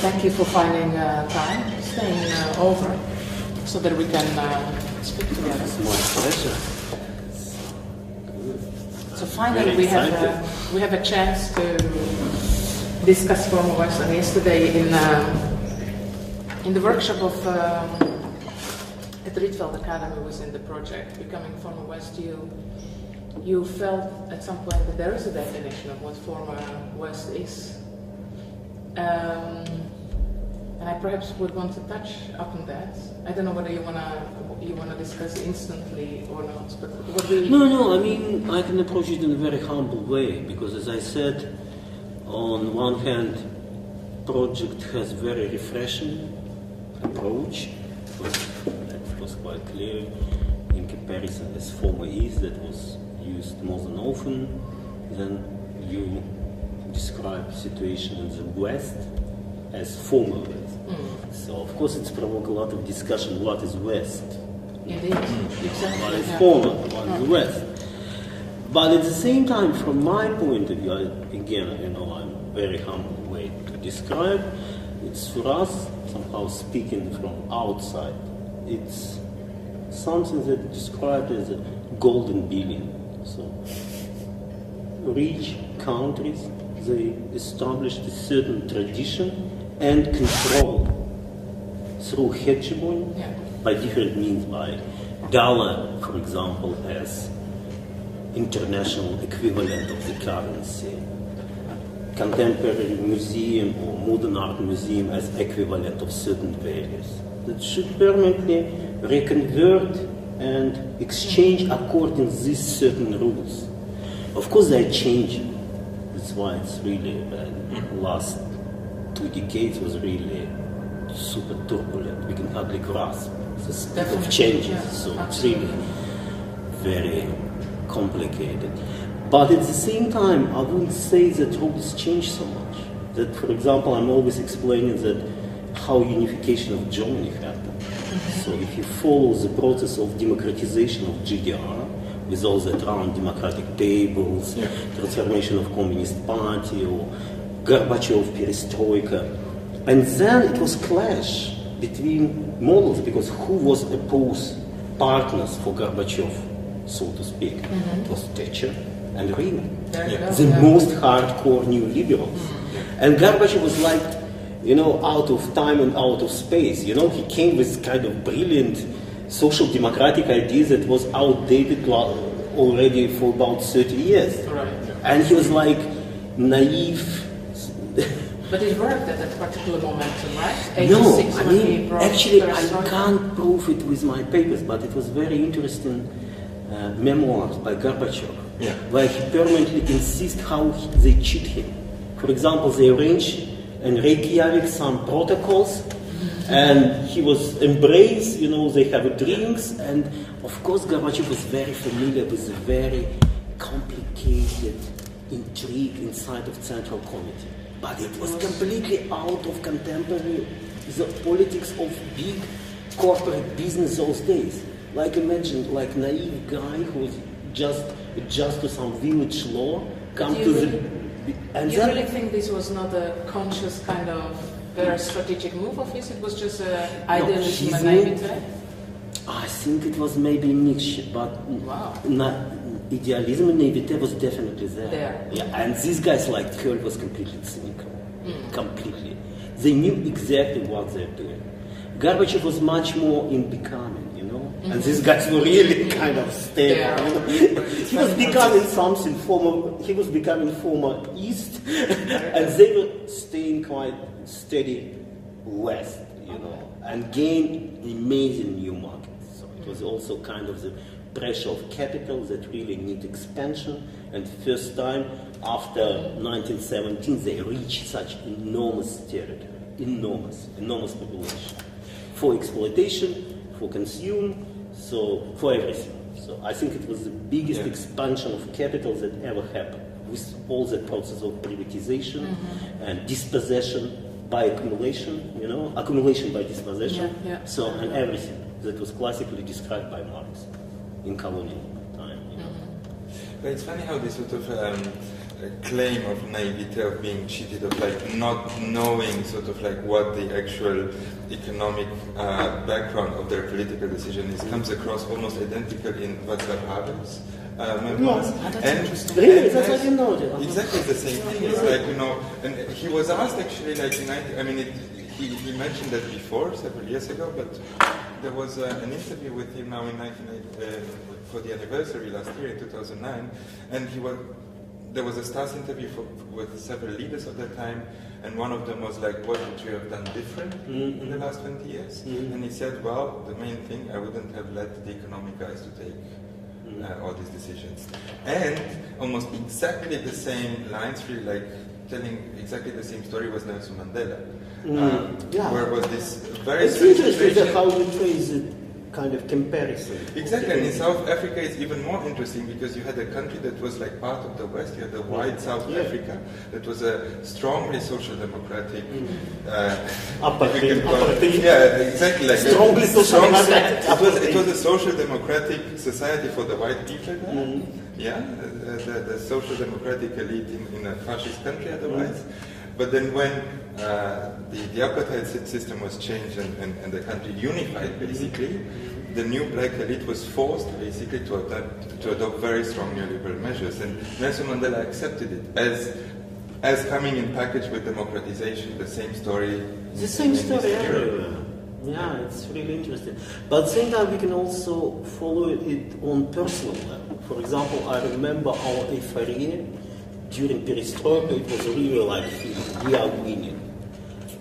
thank you for finding time, staying over, so that we can speak together. It's my pleasure. So finally we have a chance to discuss former West. And yesterday in the workshop of at the Rietveld Academy was in the project Becoming Former West. You felt at some point that there is a definition of what former West is. And I perhaps would want to touch upon that. I don't know whether you wanna discuss instantly or not, but what we... No, I mean, I can approach it in a very humble way, because as I said, on one hand, project has very refreshing approach, that was quite clear in comparison as former East, that was used more than often. Then you describe situation in the West as former West. So of course it's provoked a lot of discussion, what is West? Indeed, exactly. What is former, what is West? But at the same time, from my point of view, again, I'm very humble way to describe, it's for us, somehow speaking from outside, it's something that described as a golden billion. So rich countries, they established a certain tradition and control through hegemony by different means, by dollar, for example, as international equivalent of the currency, contemporary museum or modern art museum as equivalent of certain values that should permanently reconvert and exchange according to these certain rules. Of course they are changing. That's why it's really last 2 decades was really super turbulent. We can hardly grasp the speed of changes. So it's really very complicated. But at the same time, I wouldn't say that rules change so much. That, for example, I'm always explaining that how unification of Germany happened. So if you follow the process of democratization of GDR, with all that round democratic tables, transformation of Communist Party, or Gorbachev, Perestroika, and then it was clash between models, because who was opposed partners for Gorbachev, so to speak? It was Thatcher and Reagan, the most hardcore neoliberals. And Gorbachev was like, out of time and out of space. He came with kind of brilliant social democratic ideas that was outdated already for about 30 years. Right. And he was like naive. But it worked at that particular momentum, right? No, I mean, actually I can't prove it with my papers, but it was very interesting memoirs by Gorbachev, where he permanently insists how they cheat him. For example, they arranged in Reykjavik some protocols, and he was embraced, they have drinks, and of course Gorbachev was very familiar with the very complicated intrigue inside of Central Committee. But it was completely out of contemporary the politics of big corporate business those days. Like imagine, like naive guy who was just adjust to some village law, come to the... And you really think this was not a conscious kind of very strategic move of his? It was just idealism and naivete? I think it was maybe a mixture, but idealism and naivete was definitely there. Yeah, and these guys like Kohl was completely cynical. Completely. They knew exactly what they're doing. Gorbachev was much more in becoming, and these guys were really kind of stable. He was becoming something he was becoming former East, and they were staying quite steady West, and gained amazing new markets. So it was also kind of the pressure of capital that really need expansion, and first time after 1917 they reached such enormous territory, enormous population for exploitation, for consume, so for everything. So I think it was the biggest expansion of capital that ever happened, with all the process of privatization and dispossession by accumulation, accumulation by dispossession, so and everything that was classically described by Marx in colonial time. But it's funny how this sort of claim of naivety, of being cheated, of like not knowing sort of like what the actual economic background of their political decision is, comes across almost identical in Václav Havel's memoirs. Really? That's what you know. Exactly the same thing. It's like, you know, and he was asked actually like he mentioned that before, several years ago, but there was an interview with him now in 1980, for the anniversary last year in 2009, and there was a Stas interview with several leaders of that time, and one of them was like, what would you have done different in the last 20 years? And he said, well, the main thing, I wouldn't have let the economic guys to take all these decisions. And almost exactly the same lines, really like telling exactly the same story, was Nelson Mandela. Where was this very It's interesting how you trace it, kind of comparison. Exactly, and in South Africa it's even more interesting because you had a country that was like part of the West. You had the white South Africa that was a strongly social democratic. Yeah, exactly. Like strongly social democratic. It was a social democratic society for the white people there. Yeah, the social democratic elite in a fascist country otherwise. But then when the apartheid system was changed and the country unified, basically, the new black elite was forced, basically, to adopt very strong neoliberal measures. And Nelson Mandela accepted it as coming in package with democratization, the same story. The same story everywhere. Yeah, it's really interesting. But at the same time, we can also follow it on personal level. For example, I remember our euphoria during Perestroika. It was really like, we are winning.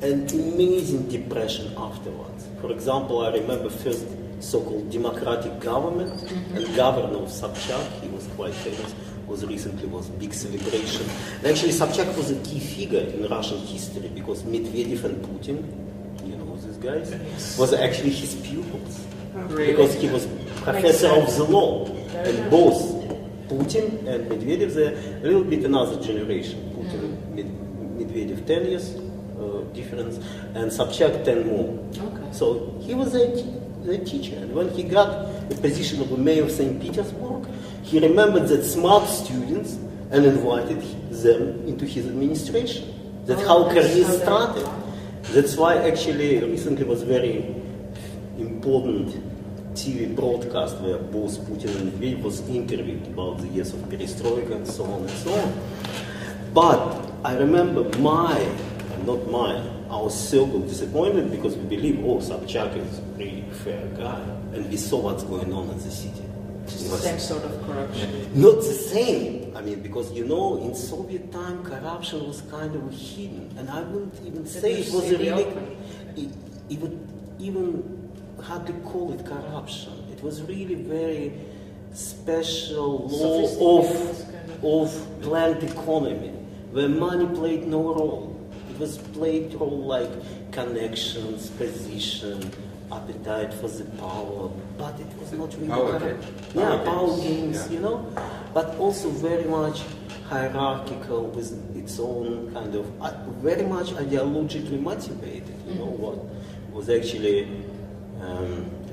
And amazing depression afterwards. For example, I remember first so-called democratic government, and governor of Sobchak, he was quite famous, was big celebration. And actually Sobchak was a key figure in Russian history because Medvedev and Putin, you know these guys, was actually his pupils. Really? Because he was professor of the law. And both Putin and Medvedev, they're a little bit another generation. Putin, Medvedev 10 years difference, and Sobchak 10 more. Okay. So he was a teacher, and when he got the position of the mayor of St. Petersburg, he remembered that smart students and invited them into his administration. That's how career started. That's why actually recently was very important TV broadcast where both Putin and Medvedev was interviewed about the years of Perestroika and so on and so on. But I remember our circle disappointed because we believe, Sobchak is a really fair guy, and we saw what's going on in the city. Just the same sort of corruption. Not the same. I mean, because in Soviet time, corruption was kind of hidden, and I wouldn't even say it was a really, even hard to call it corruption. It was really very special law of planned economy, where money played no role. It was played role like connections, position, appetite for the power, but it was not really power games, but also very much hierarchical with its own kind of, very much ideologically motivated, what was actually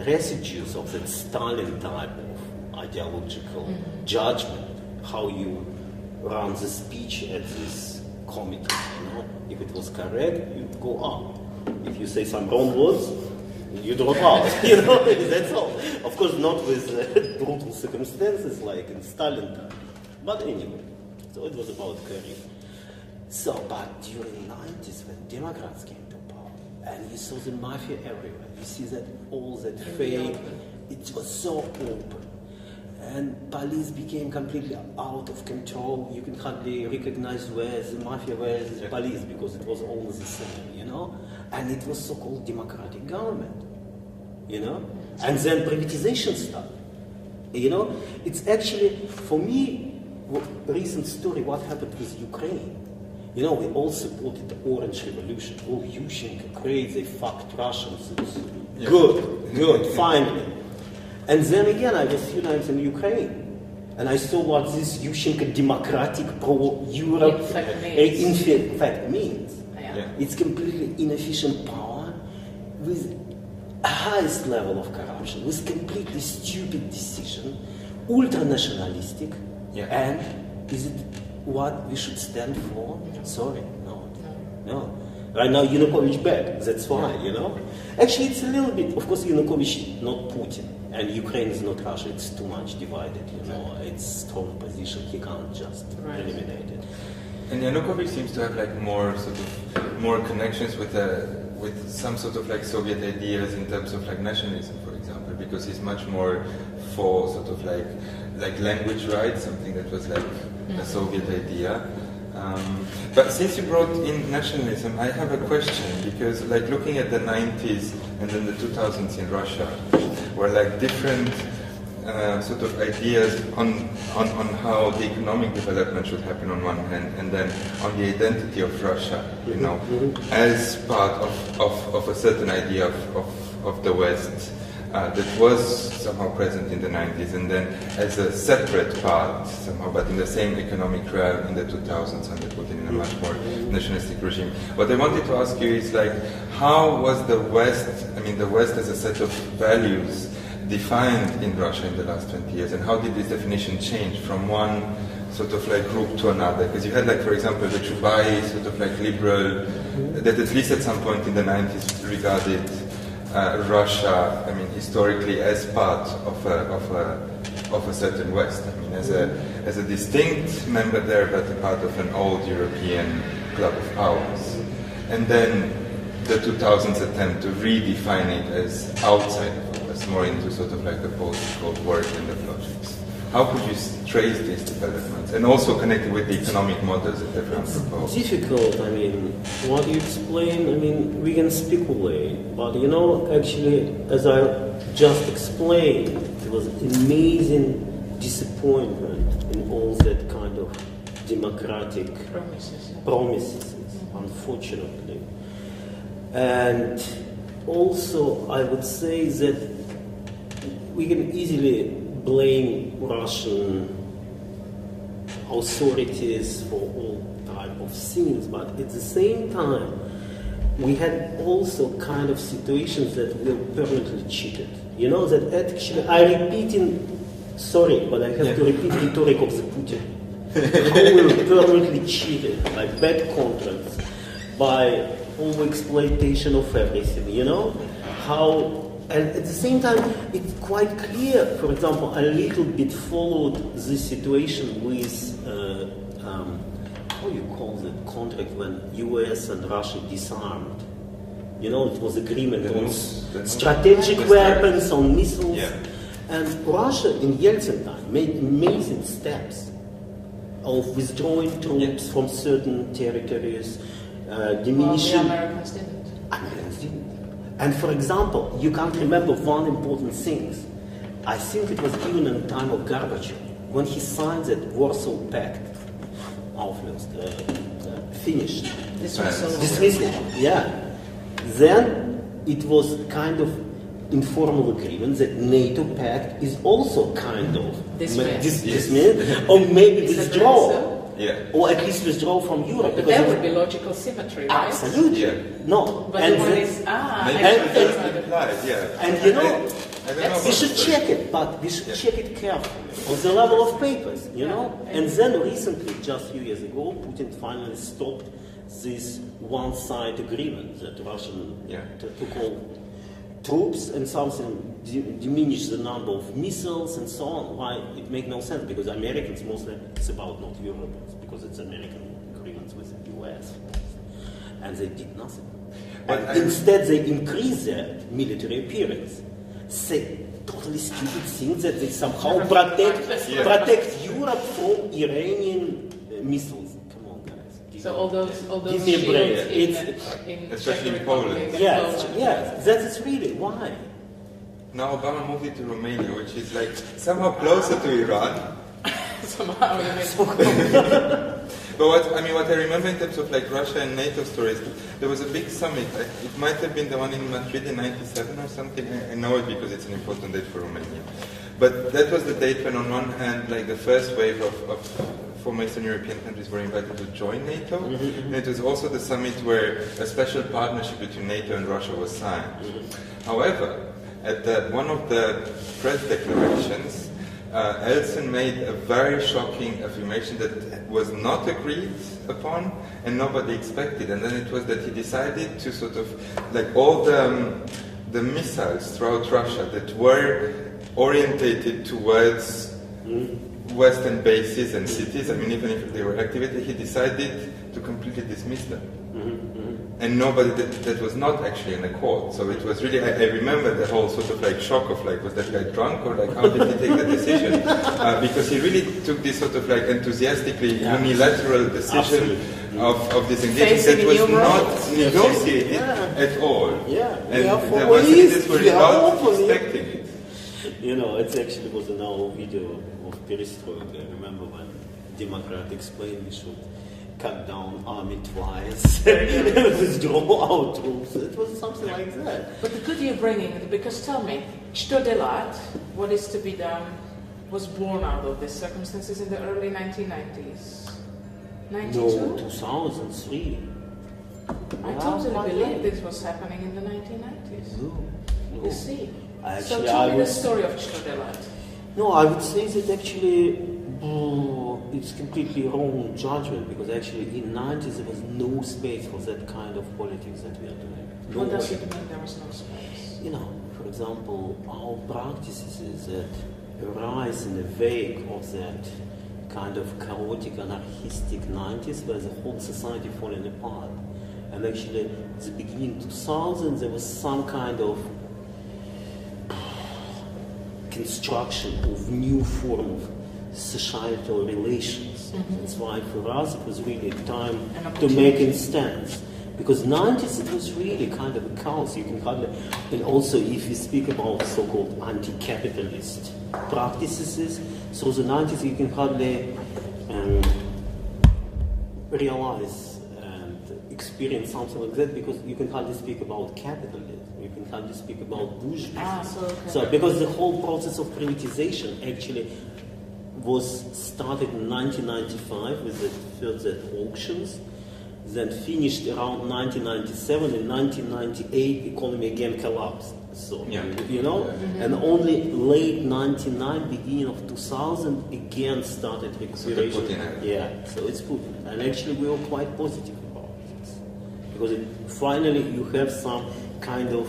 residues of that Stalin type of ideological judgment, how you run the speech at this committee, If it was correct, you'd go up. If you say some wrong words, you drop out, that's all. Of course, not with brutal circumstances like in Stalin time. But anyway, so it was about career. So, but during the 90s, when Democrats came to power, and you saw the mafia everywhere, you see that all that fake, it was so open. And police became completely out of control. You can hardly recognize where is the mafia, where is the police, because it was all the same, And it was so-called democratic government, And then privatization started, It's actually, for me, recent story, what happened with Ukraine. We all supported the Orange Revolution. Yushchenko, crazy, fucked Russians. Good, finally. And then again, I was a few times in Ukraine, and I saw what this Yushchenko democratic pro-Europe in fact means. Yeah. It's completely inefficient power with highest level of corruption, with completely stupid decision, ultra-nationalistic, and is it what we should stand for? Sorry, no. Right now, Yanukovych back. That's fine, you know. Actually, it's a little bit. Of course, Yanukovych not Putin, and Ukraine is not Russia. It's too much divided, you know. It's strong position. He can't just eliminate it. And Yanukovych seems to have like more connections with some sort of like Soviet ideas in terms of like nationalism, for example, because he's much more for sort of like language rights, something that was like a Soviet idea. But since you brought in nationalism, I have a question, because like looking at the 90s and then the 2000s in Russia, were like different sort of ideas on how the economic development should happen on one hand, and then on the identity of Russia, you know, as part of a certain idea of the West that was somehow present in the 90s, and then as a separate part somehow, but in the same economic realm in the 2000s under Putin, in a much more nationalistic regime. What I wanted to ask you is like, how was the West as a set of values defined in Russia in the last 20 years, and how did this definition change from one sort of like group to another? Because you had like, for example, the Chubai sort of like liberal, that at least at some point in the 90s regarded Russia, I mean, historically as part of a certain West. I mean, as a distinct member there, but a part of an old European club of powers. And then the 2000s attempt to redefine it as outside of the West, more into sort of like the post-Cold War kind of logics. How could you trace these developments, and also connect it with the economic models that everyone proposed? Difficult. I mean, what you explain, I mean, we can speculate, but you know, actually, as I just explained, it was amazing disappointment in all that kind of democratic promises, unfortunately. And also, I would say that we can easily blame Russian authorities for all type of things, but at the same time, we had also kind of situations that we were permanently cheated. You know, that actually, sorry, but I have to repeat the rhetoric of the Putin. How we were permanently cheated by bad contracts, by over-exploitation of everything, you know? And at the same time, it's quite clear, for example, I little bit followed this situation with, how you call the contract when US and Russia disarmed. You know, it was agreement on strategic weapons, on missiles. Yeah. And Russia in Yeltsin time made amazing steps of withdrawing troops from certain territories, diminishing. Well, the Americans didn't. Americans didn't. And for example, you can't remember one important thing. I think it was even in the time of Gorbachev, when he signed that Warsaw Pact, finished. Dismissal. Yeah. Then it was kind of informal agreement that NATO Pact is also kind of dismissed, or maybe withdraw. Yeah. Or at least withdraw from Europe. But there would be logical symmetry, right? Absolutely. Yeah. No. But and the one is, and you know, we should check it, but we should check it carefully on the level of papers, you know. And then recently, just a few years ago, Putin finally stopped this one-side agreement that Russian took all troops and something diminish the number of missiles and so on. Why? It makes no sense, because Americans mostly, it's about not Europeans, because it's American agreements with the US, and they did nothing. But instead they increased their military appearance, say totally stupid things that they somehow protect Europe from Iranian missiles. Come on, guys. So all those give me a break. Especially in Poland. Yes, that is really why. Now Obama moved it to Romania, which is like somehow closer to Iran. Somehow, you mean. But what I remember in terms of like Russia and NATO stories, there was a big summit. It might have been the one in Madrid in '97 or something. I know it because it's an important date for Romania. But that was the date when, on one hand, like the first wave of former Eastern European countries were invited to join NATO. And it was also the summit where a special partnership between NATO and Russia was signed. However, at one of the press declarations, Elson made a very shocking affirmation that was not agreed upon and nobody expected. And then it was that he decided to sort of, like all the missiles throughout Russia that were orientated towards Western bases and cities, I mean, even if they were activated, he decided to completely dismiss them. And nobody, that was not actually in a court. So it was really, I remember the whole sort of like shock of like, was that guy drunk or like, how did he take the decision? Because he really took this sort of like enthusiastically unilateral decision of this engagement that was not negotiated at all. And the Mercedes were not expecting it. You know, it actually was an old video of Perestroika. I remember when Democrat explained we should cut down army twice, withdraw our troops. It was something like that. But the good you're bringing, because tell me, что делать, what is to be done, was born out of these circumstances in the early 1990s. 92? No, 2003. I totally believe this was happening in the 1990s. No. You see. Actually, so tell me the story of что делать. No, I would say that actually it's completely wrong judgment, because actually in the 90s there was no space for that kind of politics that we are doing. What does it mean there was no space? You know, for example, our practices is that arise in the wake of that kind of chaotic, anarchistic 90s where the whole society falling apart. And actually, at the beginning of 2000, there was some kind of construction of new form of societal relations. That's why for us it was really a time to make a stance. Because 90s it was really kind of a chaos. You can hardly, and also if you speak about so-called anti-capitalist practices, so the 90s you can hardly realize and experience something like that, because you can hardly speak about capitalism. You can hardly speak about bourgeoisy. So because the whole process of privatization actually was started in 1995 with the first auctions, then finished around 1997. In 1998, economy again collapsed. So you know, and only late 99, beginning of 2000, again started recuperation. So it's Putin, and actually we were quite positive about this, because finally you have some kind of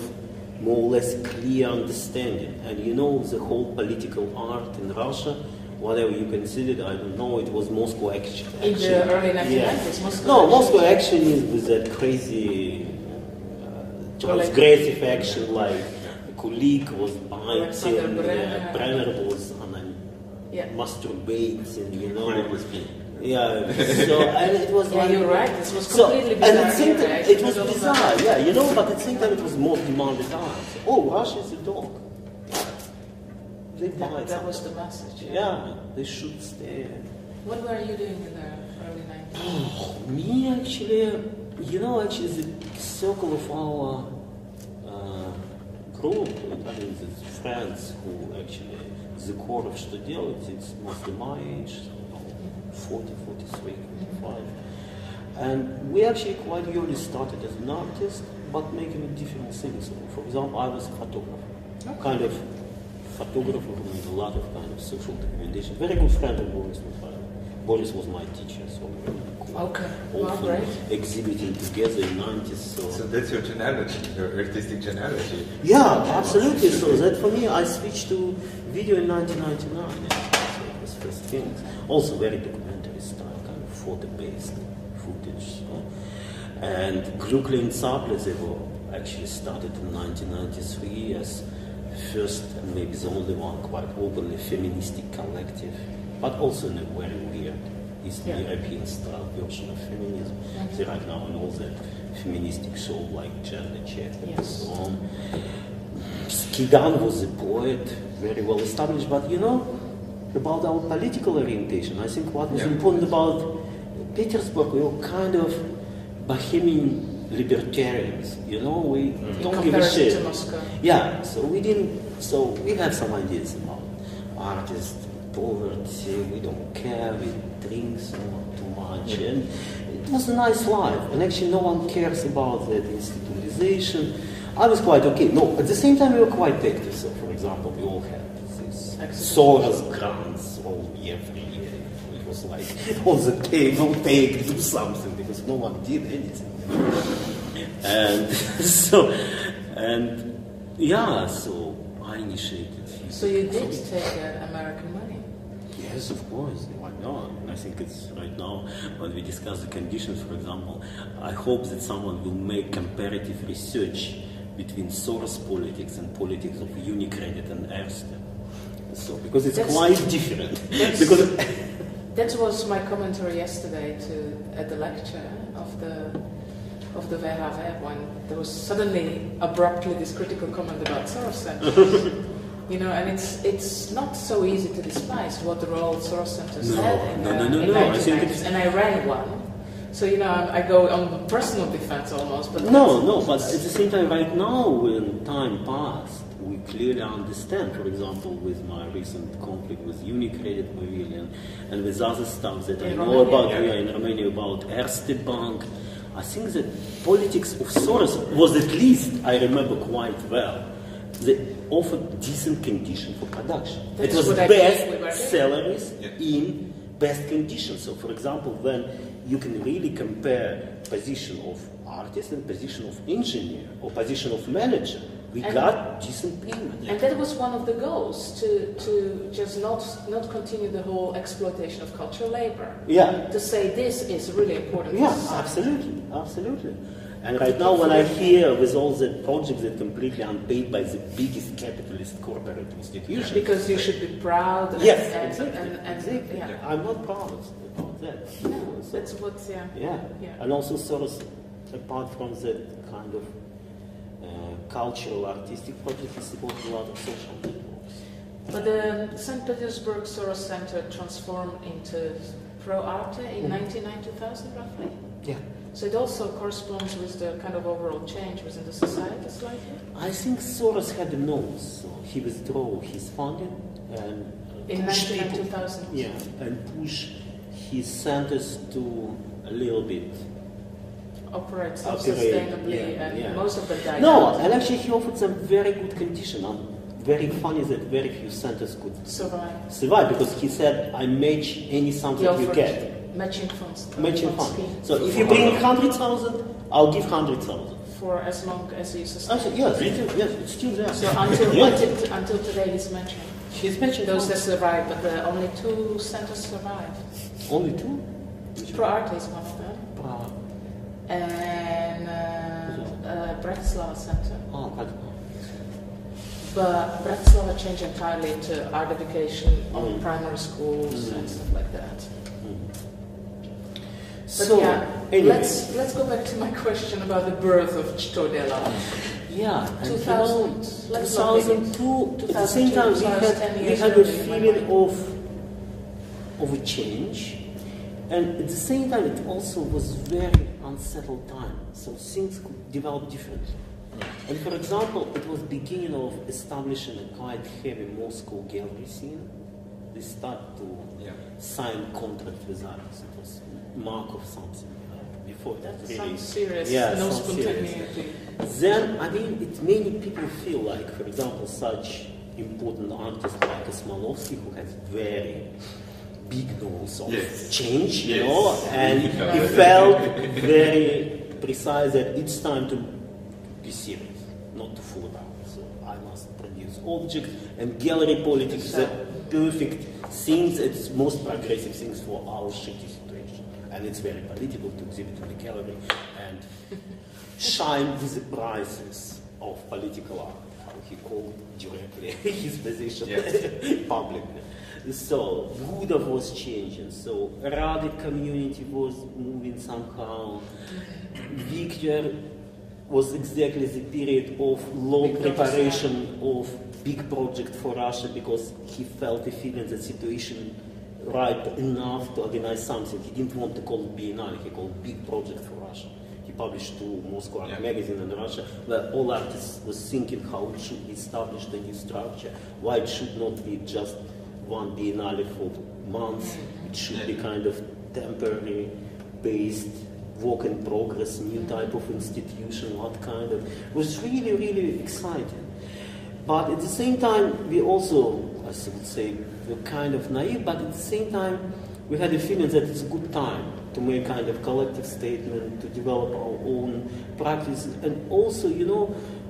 more or less clear understanding, and you know the whole political art in Russia. Whatever you considered, I don't know, it was Moscow action. In the early 1990s, Moscow No, Moscow action is with that crazy transgressive action, like Kulik was biting, Brenner was masturbating, you know. So, and it was like... you're right, this was completely bizarre. And at the same time, it was bizarre, you know, but at the same time it was more demanded on. Oh, Russia is a dog. That was the message. They should stay. What were you doing in the early 90s? Me, actually, you know, actually the circle of our group, I mean, the friends who actually, the core of что делать, it's mostly my age, so 40, 43, 45. And we actually quite early started as an artist, but making different things. So, for example, I was a photographer, kind of photographer with a lot of kind of social documentation. Very good friend of Boris. Boris was my teacher, so we were often exhibiting together in 90s. So that's your genealogy, your artistic genealogy. Yeah, absolutely. So that for me, I switched to video in 1999. So it was first things. Also very documentary style, kind of photo-based footage. And Glukli and Sable, they were actually started in 1993 as first and maybe the only one quite openly feministic collective, but also in a very weird Eastern European style version of feminism. So right now in all that feministic show like Gender Check and so on. Skidan was a poet, very well established, but you know, about our political orientation, I think what was important about Petersburg, we were kind of bohemian libertarians, you know, we don't give a shit. So we didn't, so we had some ideas about artists, poverty, we don't care, we drink not too much, and it was a nice life, and actually no one cares about that institutionalization. I was quite okay. No, at the same time we were quite active, so for example, we all had this Soros grants all year, every year. It was like on the table, take, do something, because no one did anything. And so I initiated. So you did take American money? Yes, of course. Why not? I think it's right now, when we discuss the conditions, for example, I hope that someone will make comparative research between Soros politics and politics of Unicredit and Erste. So, because it's quite different. That was my commentary yesterday at the lecture of the VHV, when there was suddenly abruptly this critical comment about Soros Center. And it's not so easy to despise what the role Soros Centers had in the 1990s. And I ran one. So, I go on personal defense almost. But but at the same time, right now, when time passed, we clearly understand, for example, with my recent conflict with Unicredit Pavilion and with other stuff that I know about in Romania, about Erste Bank, I think that politics of Soros was, at least I remember quite well, they offered decent conditions for production. It was best salaries in best conditions. So, for example, when you can really compare position of artist and position of engineer or position of manager, we got decent payment. And that was one of the goals, to just not continue the whole exploitation of cultural labor. Yeah. To say this is really important. Yeah, absolutely. And right now, when I hear with all the projects that are completely unpaid by the biggest capitalist corporate institutions, because you should be proud. Yes, exactly. Yeah. I'm not proud about that. No, that's what. Yeah. And also, Soros, apart from that kind of cultural, artistic project, is supported a lot of social networks. But the St. Petersburg Soros Center transformed into Pro Arte in 1999-2000, roughly. Yeah. So it also corresponds with the kind of overall change within the society slightly? I think Soros had a nose, so he withdrew his funding and in 1999-2000. Yeah, and push his centers to a little bit operate self-sustainably, and most of the died out. And actually he offered some very good condition. Very funny that very few centers could survive, because he said, I match any sum that you get. Matching funds. Matching funds. So if you bring 100,000, I'll give 100,000. For as long as you sustain. Yes, it's still there. So until today he's matching. He's matching those that survive, but only 2 centers survive. Only 2? Pro Arte is one of them. And Bratislava Center. But Bratislava changed entirely to art education on primary schools and stuff like that. But so, anyway. let's go back to my question about the birth of Citodela. Yeah, 2000. 2002. At the same time, we had a feeling of a change, and at the same time, it also was very unsettled time. So things could develop differently. And for example, it was beginning of establishing a quite heavy Moscow gallery scene. They start to sign contract with artists. It was mark of something before that. That really, sounds serious. No spontaneity. Then, many people feel like, for example, such important artists like Smolovsky, who has very big goals of change, and he felt very precise that it's time to be serious, not to fool around. So I must produce objects, and gallery politics is a perfect thing, it's most progressive things for our shitty situation. And it's very political to exhibit in the gallery and shine with the prices of political art, how he called directly his position publicly. So Buddha was changing, so Radic community was moving somehow. Victor was exactly the period of long preparation of big project for Russia, because he felt the feeling that situation ripe enough to organize something. He didn't want to call it Biennale, he called big project for Russia. He published 2 Moscow Art magazine in Russia, where all artists was thinking how it should be established a new structure, why it should not be just one Biennale for months, it should be kind of temporary based work in progress, new type of institution, what kind of, it was really, really exciting. But at the same time, we also as I would say, were kind of naive, but at the same time, we had a feeling that it's a good time to make kind of collective statement, to develop our own practice, and also,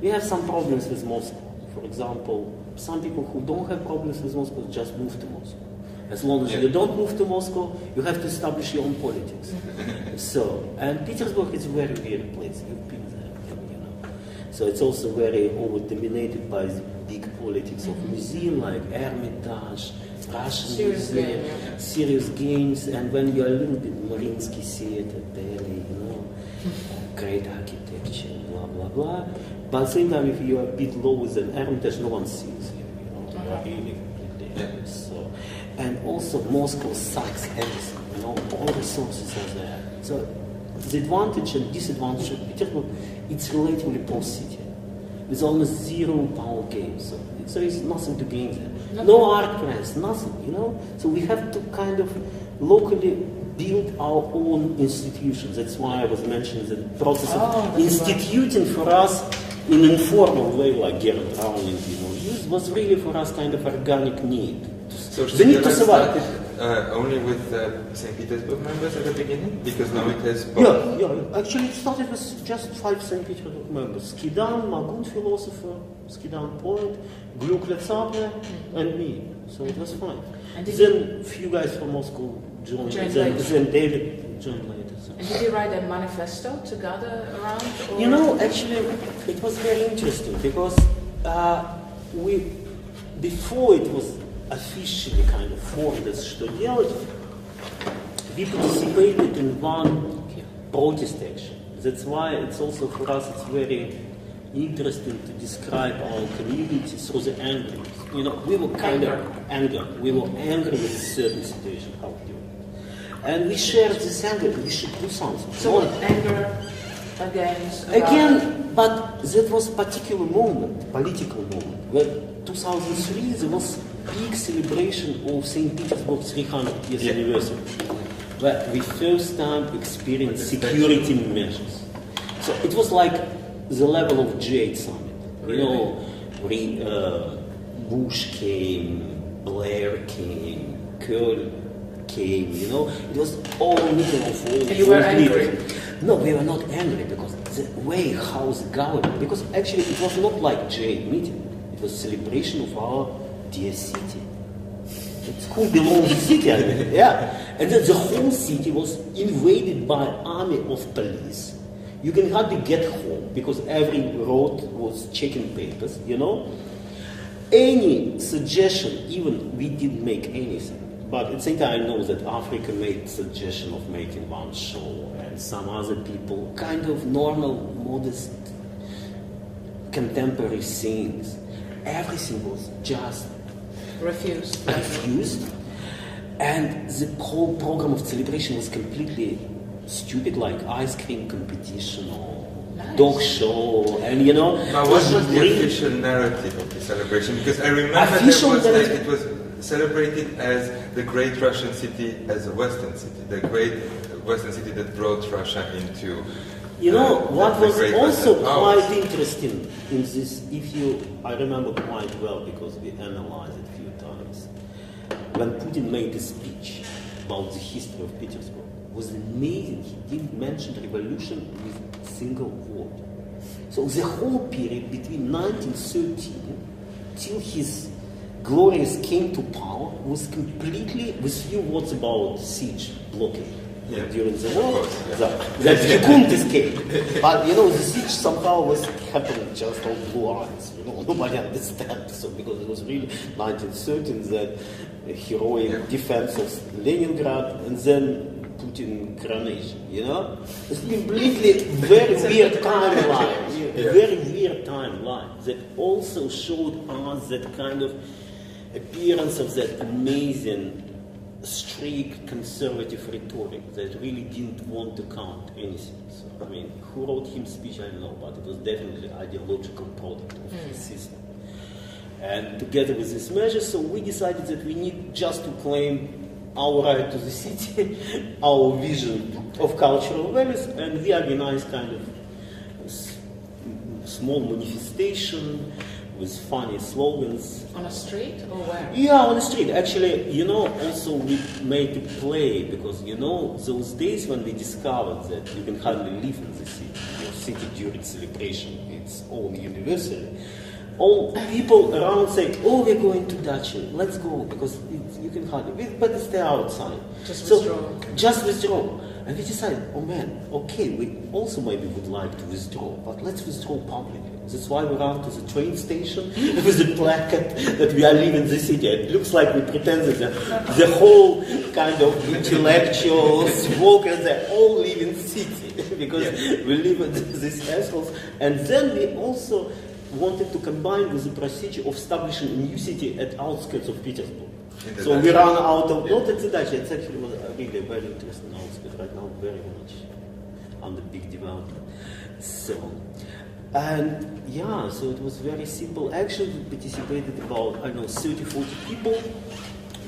we have some problems with Moscow. For example, some people who don't have problems with Moscow just move to Moscow. As long as you don't move to Moscow, you have to establish your own politics. And Petersburg is a very weird place. You've been there, So it's also very over-dominated by the big politics of museum like Hermitage, Russian Museum, serious games, and when you're a little bit Mariinsky Theater, Delhi, great architecture, blah, blah, blah. But at the same time, if you are a bit lower than Hermitage, no one sees you, you are really completely so. And also Moscow sucks everything, all resources are there. So the advantage and disadvantage of Petersburg, it's relatively poor city, with almost zero power games. So there is nothing to gain there. No art plans, nothing, So we have to kind of locally build our own institutions. That's why I was mentioning the process of instituting for us in an informal way, like Gerard Rowling, used, was really for us kind of organic need. So the need to survive. Only with St. Petersburg members at the beginning? Because now it has... Yeah. Actually, it started with just 5 St. Petersburg members. Skidan, Magun philosopher, Skidan poet, Gluck Letsapne, and me. So it was fine. And then a few guys from Moscow joined. Then David joined later. So. And did you write a manifesto to gather around? Or? Actually, it was very interesting because before it was officially kind of formed as Что делать, we participated in one protest action. That's why it's also for us it's very interesting to describe our community through the anger. We were kind of angry. We were angry with a certain situation, how to do it. And we shared this anger, we should do something. So anger against... Again, but that was a particular moment, political moment, where 2003 there was big celebration of St. Petersburg's 300 years anniversary, where we first time experienced security measures. So it was like the level of Jade Summit. Bush came, Blair came, Curl came, it was all meeting of all. And you were angry? No, we were not angry because the way how the government, because actually it was not like Jade meeting, it was celebration of our dear city. It's who belongs to the city, And then the whole city was invaded by an army of police. You can hardly get home because every road was checking papers, Any suggestion, even we didn't make anything. But at the same time, I know that Africa made suggestion of making one show, and some other people, kind of normal, modest, contemporary things. Everything was just refused. And the whole program of celebration was completely stupid, like ice cream competition or dog show, and Now, what was the official narrative of the celebration? Because I remember it was celebrated as the great Russian city, as a Western city, the great Western city that brought Russia into. What was also quite interesting in this, I remember quite well because we analyzed it a few times, when Putin made a speech about the history of Petersburg, was amazing. He didn't mention revolution with a single word. So the whole period between 1913 till his glorious came to power was completely with few words about siege blockade. During the war, that he couldn't escape. But the siege somehow was happening just on blue eyes. Nobody understands. So because it was really 1913 that heroic defense of Leningrad and then Putin coronation. It's completely very weird timeline. Very weird timeline that also showed us that kind of appearance of that amazing strict conservative rhetoric that really didn't want to count anything. So, who wrote him speech, I don't know, but it was definitely an ideological product of his system. And together with this measure, so we decided that we need just to claim our right to the city, our vision of cultural values, and we organized kind of small manifestation with funny slogans. On a street or where? Yeah, on the street. Actually, also we made a play because, those days when we discovered that you can hardly live in the city, your city during celebration, it's all universal. All people around say, oh, we're going to Dacia, let's go, because you can hardly, but stay outside. Just withdraw. Just withdraw. And we decided, oh man, okay, we also maybe would like to withdraw, but let's withdraw publicly. That's why we ran to the train station with a placard that we are leaving the city. It looks like we pretend that the whole kind of intellectuals, workers, they all live in the city because we live in these assholes. And then we also wanted to combine with the procedure of establishing a new city at outskirts of Petersburg. So we ran out of, not at the Dacia, it's actually was really a very interesting outskirts right now, very much under big development. So it was very simple. Actually, we participated about, 30, 40 people.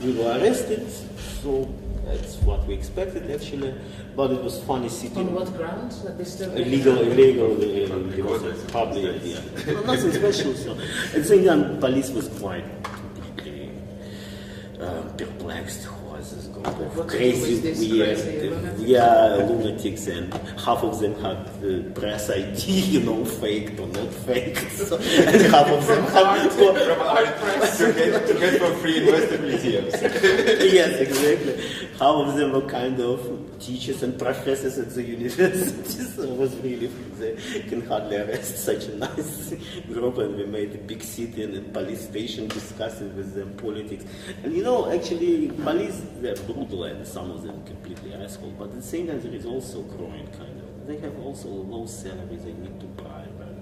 We were arrested, so that's what we expected actually. But it was funny sitting. On what grounds? That they still illegal, probably, yeah. Nothing special. So at the same time, police was quite completely perplexed. Who was this group of crazy, weird, lunatics, and half of them had press ID, faked or not faked, and half of them had to get for free in Western museums. Yes, exactly. Half of them were kind of teachers and professors at the university, so it was really, they can hardly arrest such a nice group, and we made a big city and a police station discussing with them politics. And actually, police, they're brutal and some of them completely asshole, but at the same time there is also growing kind of, they have also low salaries they need to bribe and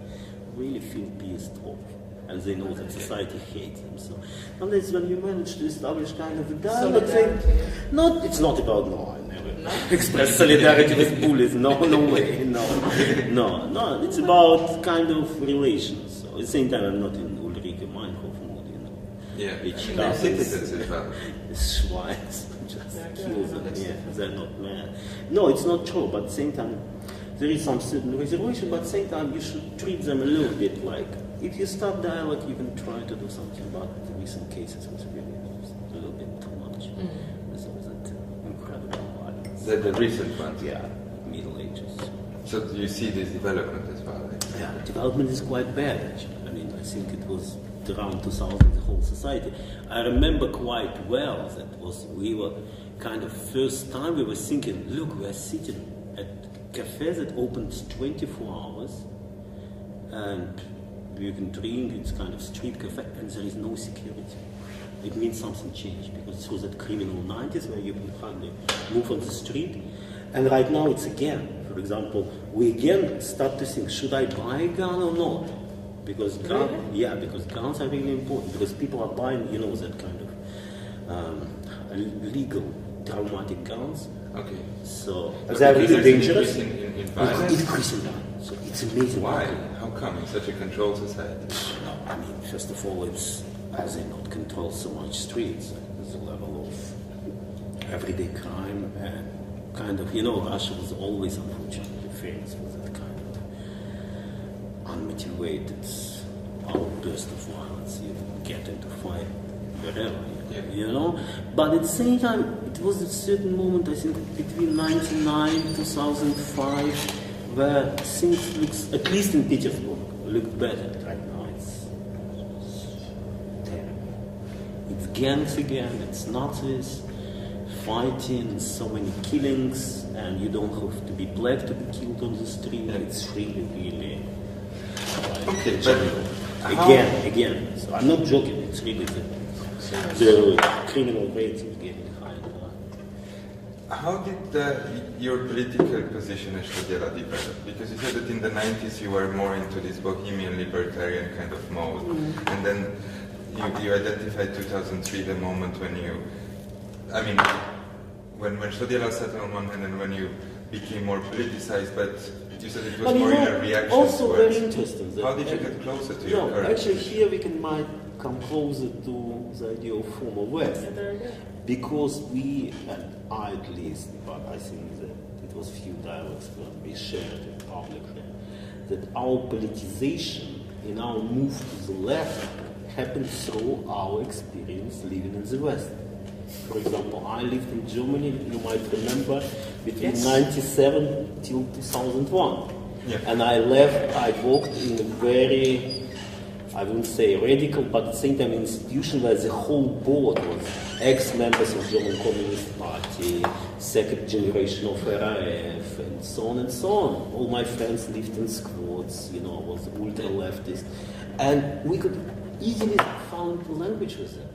really feel pissed off. And they know that society hates them. So sometimes when you manage to establish kind of a dialogue, it's not about I never express solidarity with bullies. No way. No. It's about kind of relations. So at the same time, I'm not in Ulrike Meinhof mood, Yeah, which citizens as well. Schweins just kill them. Yeah, they're not mad. No, it's not true. But at the same time, there is some certain reservation. But at the same time, you should treat them a little bit like. If you start dialogue, you can try to do something about the recent cases, was really a little bit too much. There was that incredible violence. The recent ones? Yeah, Middle Ages. So do you see this development as well? Yeah, development is quite bad, actually. I think it was around 2000, the whole society. I remember quite well we were kind of first time we were thinking, look, we are sitting at a cafe that opens 24 hours, and you can drink, it's kind of street cafe, and there is no security. It means something changed, because it was that criminal 90s where you can hardly move on the street. And right now it's again, for example, we again start to think, should I buy a gun or not? Because because guns are really important, because people are buying, that kind of legal, traumatic guns. Okay. So they're really dangerous. In violence? Increasing violence. So it's amazing. Why? How come in such a controlled society? No, first of all, it's as they not control so much streets. There's a level of everyday crime and kind of, Russia was always unfortunately famous for that kind of unmotivated outburst of violence. You get into fight wherever, But at the same time, it was a certain moment, I think, between 1999 2005, where things looks, at least in Petersburg, look better. Right now it's terrible. It's gangs again, it's Nazis, fighting, so many killings, and you don't have to be black to be killed on the street. It's really, really okay, but again. So I'm not joking, it's really the criminal rate is getting higher and higher. How did your political position as Stodiela develop? Because you said that in the 90s you were more into this bohemian libertarian kind of mode, and then you identified 2003, the moment when when Stodiela started on one hand and when you became more politicized, but you said it was more in a reaction also towards. Very interesting. How did you get closer to your current actually position? here we might come closer to the idea of former West. Because we, and I at least, but I think that it was few dialogues that we shared publicly, that our politicization in our move to the left happened through our experience living in the West. For example, I lived in Germany, you might remember, between 97 till 2001. Yeah. And I worked in a very, I wouldn't say radical, but at the same time an institution where the whole board was ex-members of German Communist Party, second generation of RAF, and so on and so on. All my friends lived in squads, was ultra-leftist. And we could easily find language with them.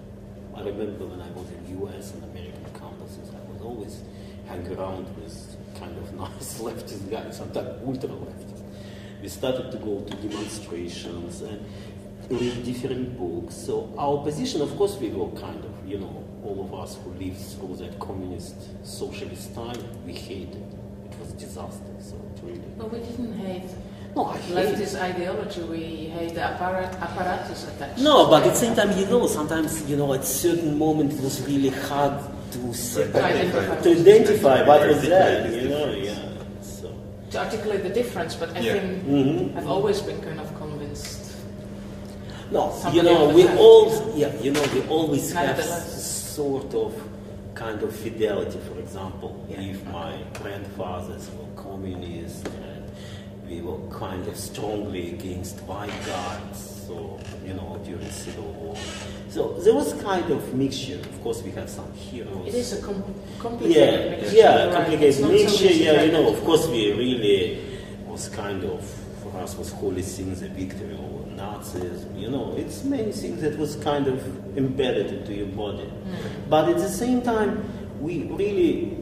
I remember when I was in US and American campuses, I was always hanging around with kind of nice leftist guys, sometimes ultra-leftist. We started to go to demonstrations and read different books. So our position, of course, we were kind of, all of us who lived through that communist, socialist time, we hated. It was a disaster, so it really... But we didn't hate... No, I hate leftist ideology, we hate the apparatus attached. No, but at the same time, sometimes, at certain moment it was really hard to identify what was that, So. To articulate the difference, but I think I've always been kind of convinced. No, we always have sort of kind of fidelity. For example, if my grandfathers were communists, we were kind of strongly against white guards, so, during Civil War. So there was kind of mixture. Of course, we have some heroes. It is a complicated mixture. Complicated mixture, of course, we really was kind of, for us, was holy things, the victory over Nazis, it's many things that was kind of embedded into your body. But at the same time, we really,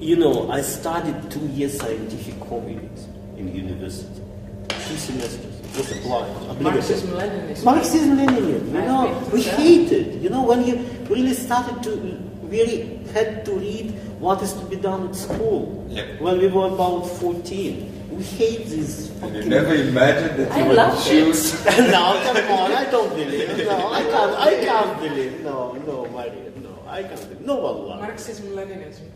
I studied 2 years scientific communism in university. 2 semesters. It was obliged. Marxism-Leninism. Marxism-Leninism. We hated. When you really started to, really had to read what is to be done at school. Yeah. When we were about 14. We hate this fucking... You never imagined that you would choose... No, come on, I don't believe. No, I can't believe. No, Maria, no, I can't believe. No one loves Marxism-Leninism.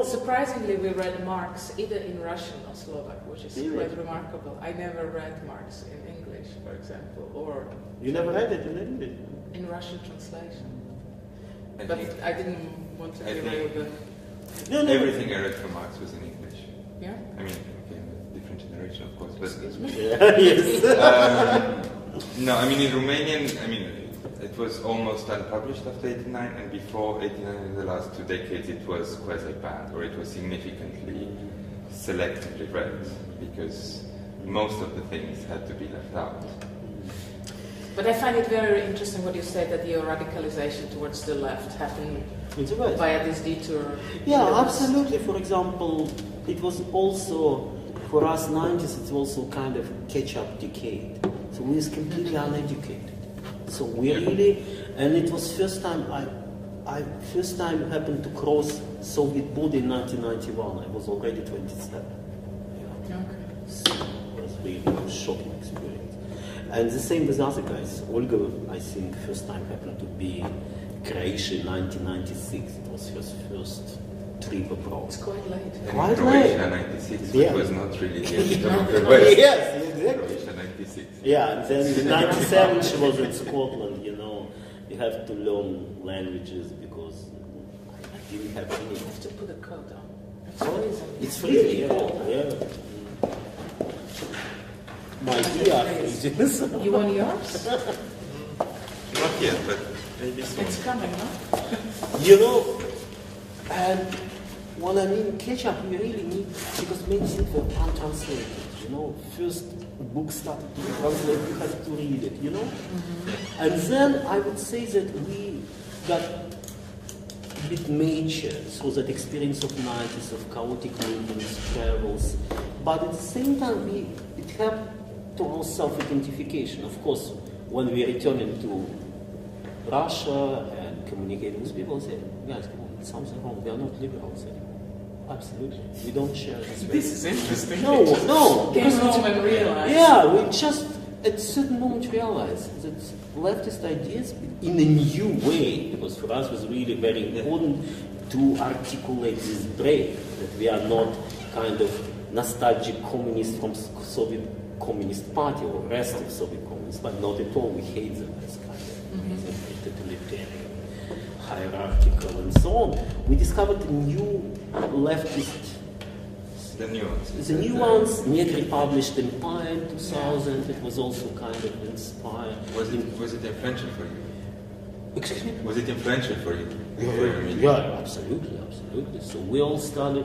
Surprisingly, we read Marx either in Russian or Slovak, which is quite remarkable. I never read Marx in English, for example, or... You never read it in English? In Russian translation. But I didn't want to be real good. Everything I read from Marx was in English. Yeah? I mean, okay, different generation, of course, but... Yes. No, I mean, in Romanian, it was almost unpublished after 89, and before 89, in the last 2 decades, it was quasi-banned, or it was significantly selectively read, because most of the things had to be left out. But I find it very interesting what you say, that your radicalization towards the left happened via this detour. Yeah, absolutely. For example, it was also, for us 90s, it's also kind of catch-up decade. So we was completely uneducated. So we really, and it was first time I happened to cross Soviet border in 1991. I was already 27. Yeah. Okay. So it was really a shocking experience. And the same with other guys. Olga, I think, first time happened to be Croatia in 1996. It was his first trip abroad. It's quite late. Quite late. Croatia 96, which was not really the end of the West. Yes, exactly. Croatia 96. Yeah, and then in 97 she was in Scotland, You have to learn languages because I didn't have any. You have to put a coat on. It's freezing. It's freezing, yeah. My dear freezing. You want yours? Not yet, but maybe soon. It's coming, no? And when I mean catch up, we really need, because many things were untranslated, First book started to be translated, you had to read it, Mm-hmm. And then I would say that we got a bit mature through that experience of 90s, of chaotic movements, travels. But at the same time, it helped to our self-identification. Of course, when we return into Russia and communicating with people, say, guys, come on, something wrong. We are not liberals anymore. Absolutely. We don't share this. This is interesting. No. Came home and realized. Yeah, we just at a certain moment realized that leftist ideas in a new way, because for us it was really very important to articulate this break, that we are not kind of nostalgic communists from Soviet Communist Party or rest of Soviet Communist Party. Not at all. We hate them as kind of totalitarian, hierarchical, and so on. We discovered a new leftist. The new ones. The new ones. Dmitry published Empire in 2000. It was also kind of inspired. Was it influential for you? Excuse me? Was it influential for you? Yeah, absolutely. So we all started.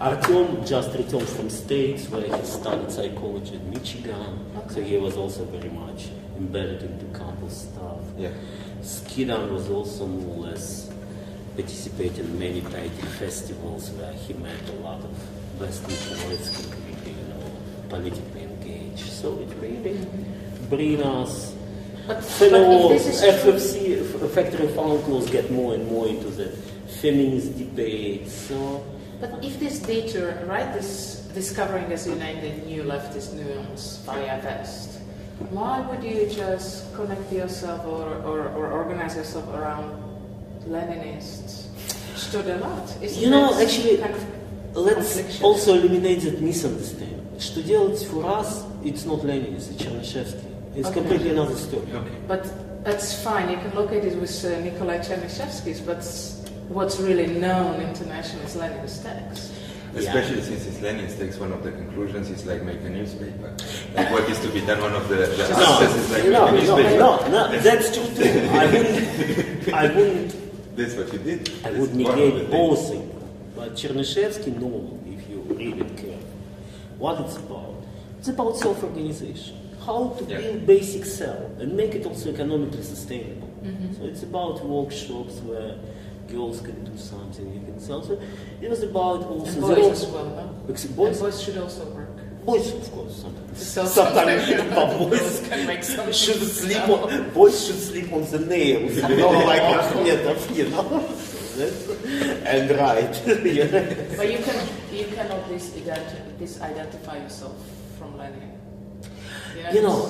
Artyom just returned from States where he studied psychology in Michigan. Okay. So he was also very much embedded into campus stuff. Yeah. Skidan was also more or less participating in many writing festivals where he met a lot of Western poets, completely, politically engaged. So it really brings us fellow FFC, Factory Folklores, get more and more into the feminist debate. So, but if this detour, right, this discovering, as you named it, new leftist nuance via West, why would you just connect yourself or organize yourself around Leninists? Actually, kind of let's also eliminate that misunderstanding. Что делать for us, it's not Leninist, it's Chernyshevsky. It's completely another story. Okay. But that's fine, you can locate it with Nikolai Chernyshevsky's, but what's really known internationally is Lenin's text. Especially since it's Lenin's text, one of the conclusions is like make a newspaper. Like what is to be done, one of the answers is like make a newspaper. No, that's true too. I wouldn't. That's what you did. I would negate both things. But Chernyshevsky, no, if you read it carefully. What it's about? It's about self-organization. How to build basic cell and make it also economically sustainable. So it's about workshops where girls can do something, you can sell. So it was about also... And boys as well, no? Boys should also work. Boys, of course, sometimes. Sometimes boys can make some should sleep on. Boys should sleep on the nails, like Akhmetov, and right. But you cannot disidentify yourself from Lenin.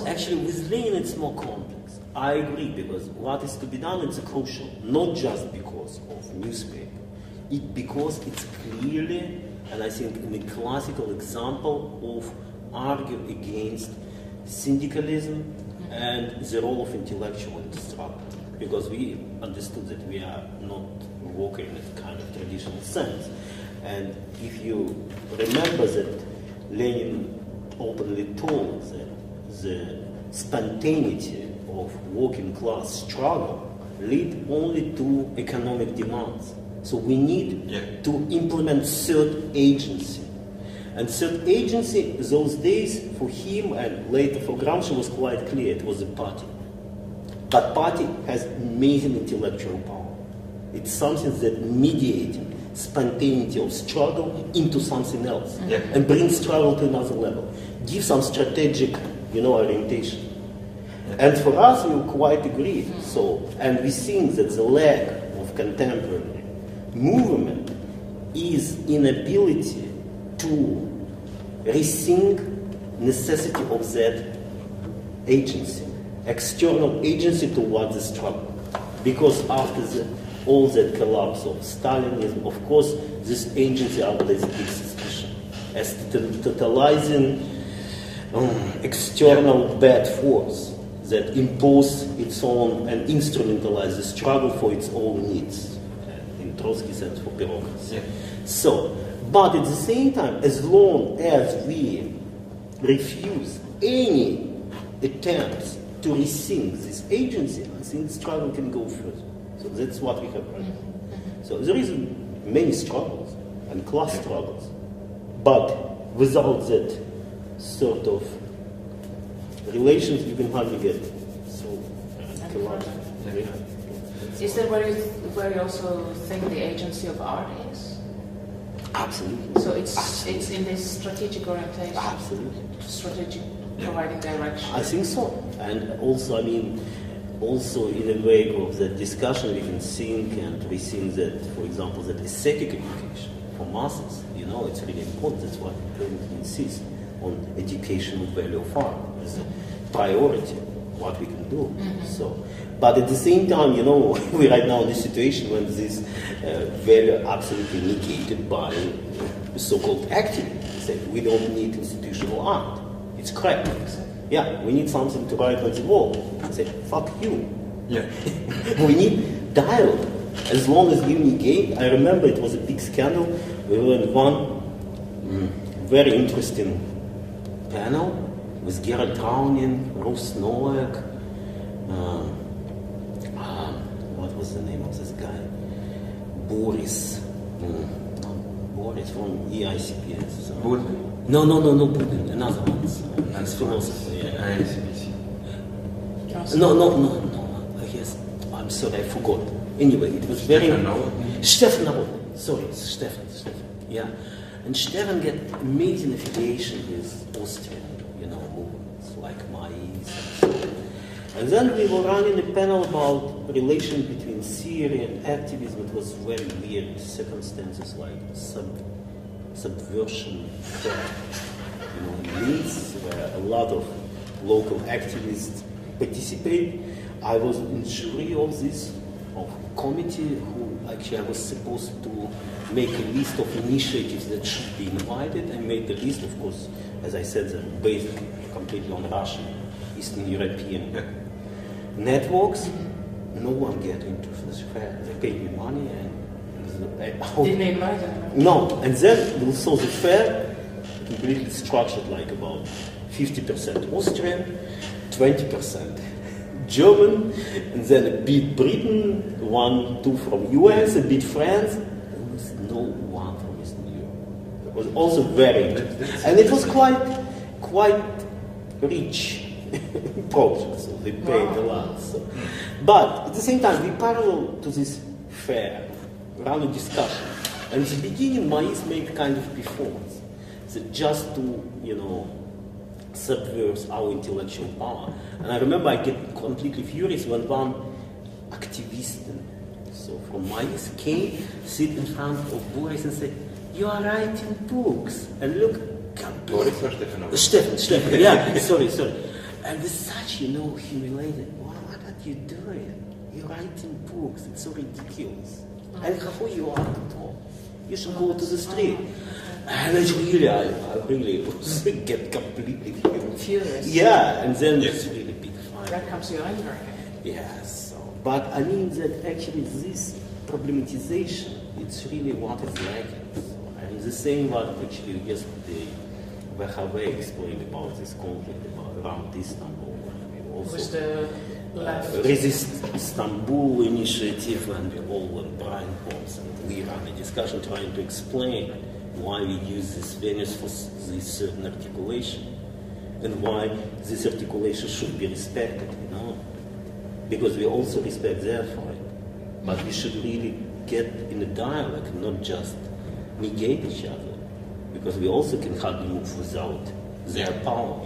Actually, with Lenin it's more complex. I agree, because what is to be done is crucial, not just because of newspaper, because it's clearly, and I think in a classical example of argue against syndicalism and the role of intellectual in the struggle. Because we understood that we are not working in a kind of traditional sense. And if you remember that Lenin openly told that the spontaneity of working class struggle lead only to economic demands. So we need to implement third agency. And third agency, those days, for him and later for Gramsci was quite clear, it was a party. But party has amazing intellectual power. It's something that mediates spontaneity of struggle into something else and brings struggle to another level. Give some strategic, orientation. And for us, we quite agree. So, and we think that the lack of contemporary movement is inability to rethink necessity of that agency, external agency towards the struggle. Because after all that collapse of Stalinism, of course, this agency outlays big suspicion as totalizing external bad force that impose its own and instrumentalize the struggle for its own needs. In Trotsky's sense, for bureaucracy. So, but at the same time, as long as we refuse any attempts to rethink this agency, I think the struggle can go further. So that's what we have right now. So there is many struggles and class struggles, but without that sort of relations, you can hardly get so collapse. Is that where you also think the agency of art is? Absolutely. So it's in this strategic orientation. Absolutely. Strategic, providing direction. I think so, and also, also in the wake of that discussion, we can think and we think that, for example, that aesthetic education for masses, it's really important. That's why we insist on educational value of art as a priority, what we can do. So, but at the same time, we're right now in this situation when this value absolutely negated by so-called activists. That we don't need institutional art. It's cracked. Yeah, we need something to write on the wall. I say, fuck you. Yeah. We need dialogue. As long as you negate, I remember it was a big scandal. We were in one very interesting panel with Gerard Trauning, Rus Nowak, what was the name of this guy? Boris. Boris from EICPS. So. Budin? No, Budin, another one. He's philosopher, yeah. ICPC. No. I guess, I'm sorry, I forgot. Anyway, it was very... Stefan Novotny. Sorry, Stefan. Yeah. And Stefan get amazing affiliation with Austrian, movements like Mais. And then we were running a panel about relation between theory and activism. It was very weird circumstances like subversion, meets where a lot of local activists participate. I was in jury of this committee who actually I was supposed to make a list of initiatives that should be invited. I made the list, of course, as I said, they're based completely on Russian, Eastern European networks. No one get into this fair. They paid me money and Didn't they invite them? No, and then we saw the fair completely structured like about 50% Austrian, 20% German, and then a bit Britain, 1-2 from US, a bit France. There was no one from Eastern Europe. It was also very interesting. And it was quite rich project, so they paid a lot. So. But at the same time, we parallel to this fair, run a discussion. And in the beginning, Mais made kind of performance. So just to, subvert our intellectual power. And I remember I get completely furious when one activist, so from Mais, came, sit in front of Boris and said, "You are writing books." And look, Boris or Stefan? Stefan, yeah, sorry. And with such, humiliated, what are you doing? You're writing books, it's so ridiculous. And how you are to talk? You should go to the street. And I really was get completely furious. Yeah, and then it's really big fight. That comes your anger. Yes, but I mean that actually this problematization, it's really what is lacking. And the same what actually yesterday Hlavajova explained about this conflict around Istanbul. Also, with the left. Resist Istanbul initiative, and we all went blind holes, and we ran a discussion trying to explain why we use this Venice for this certain articulation, and why this articulation should be respected, because we also respect their fight, but we should really get in a dialogue, not just negate each other, because we also can hardly move without their power,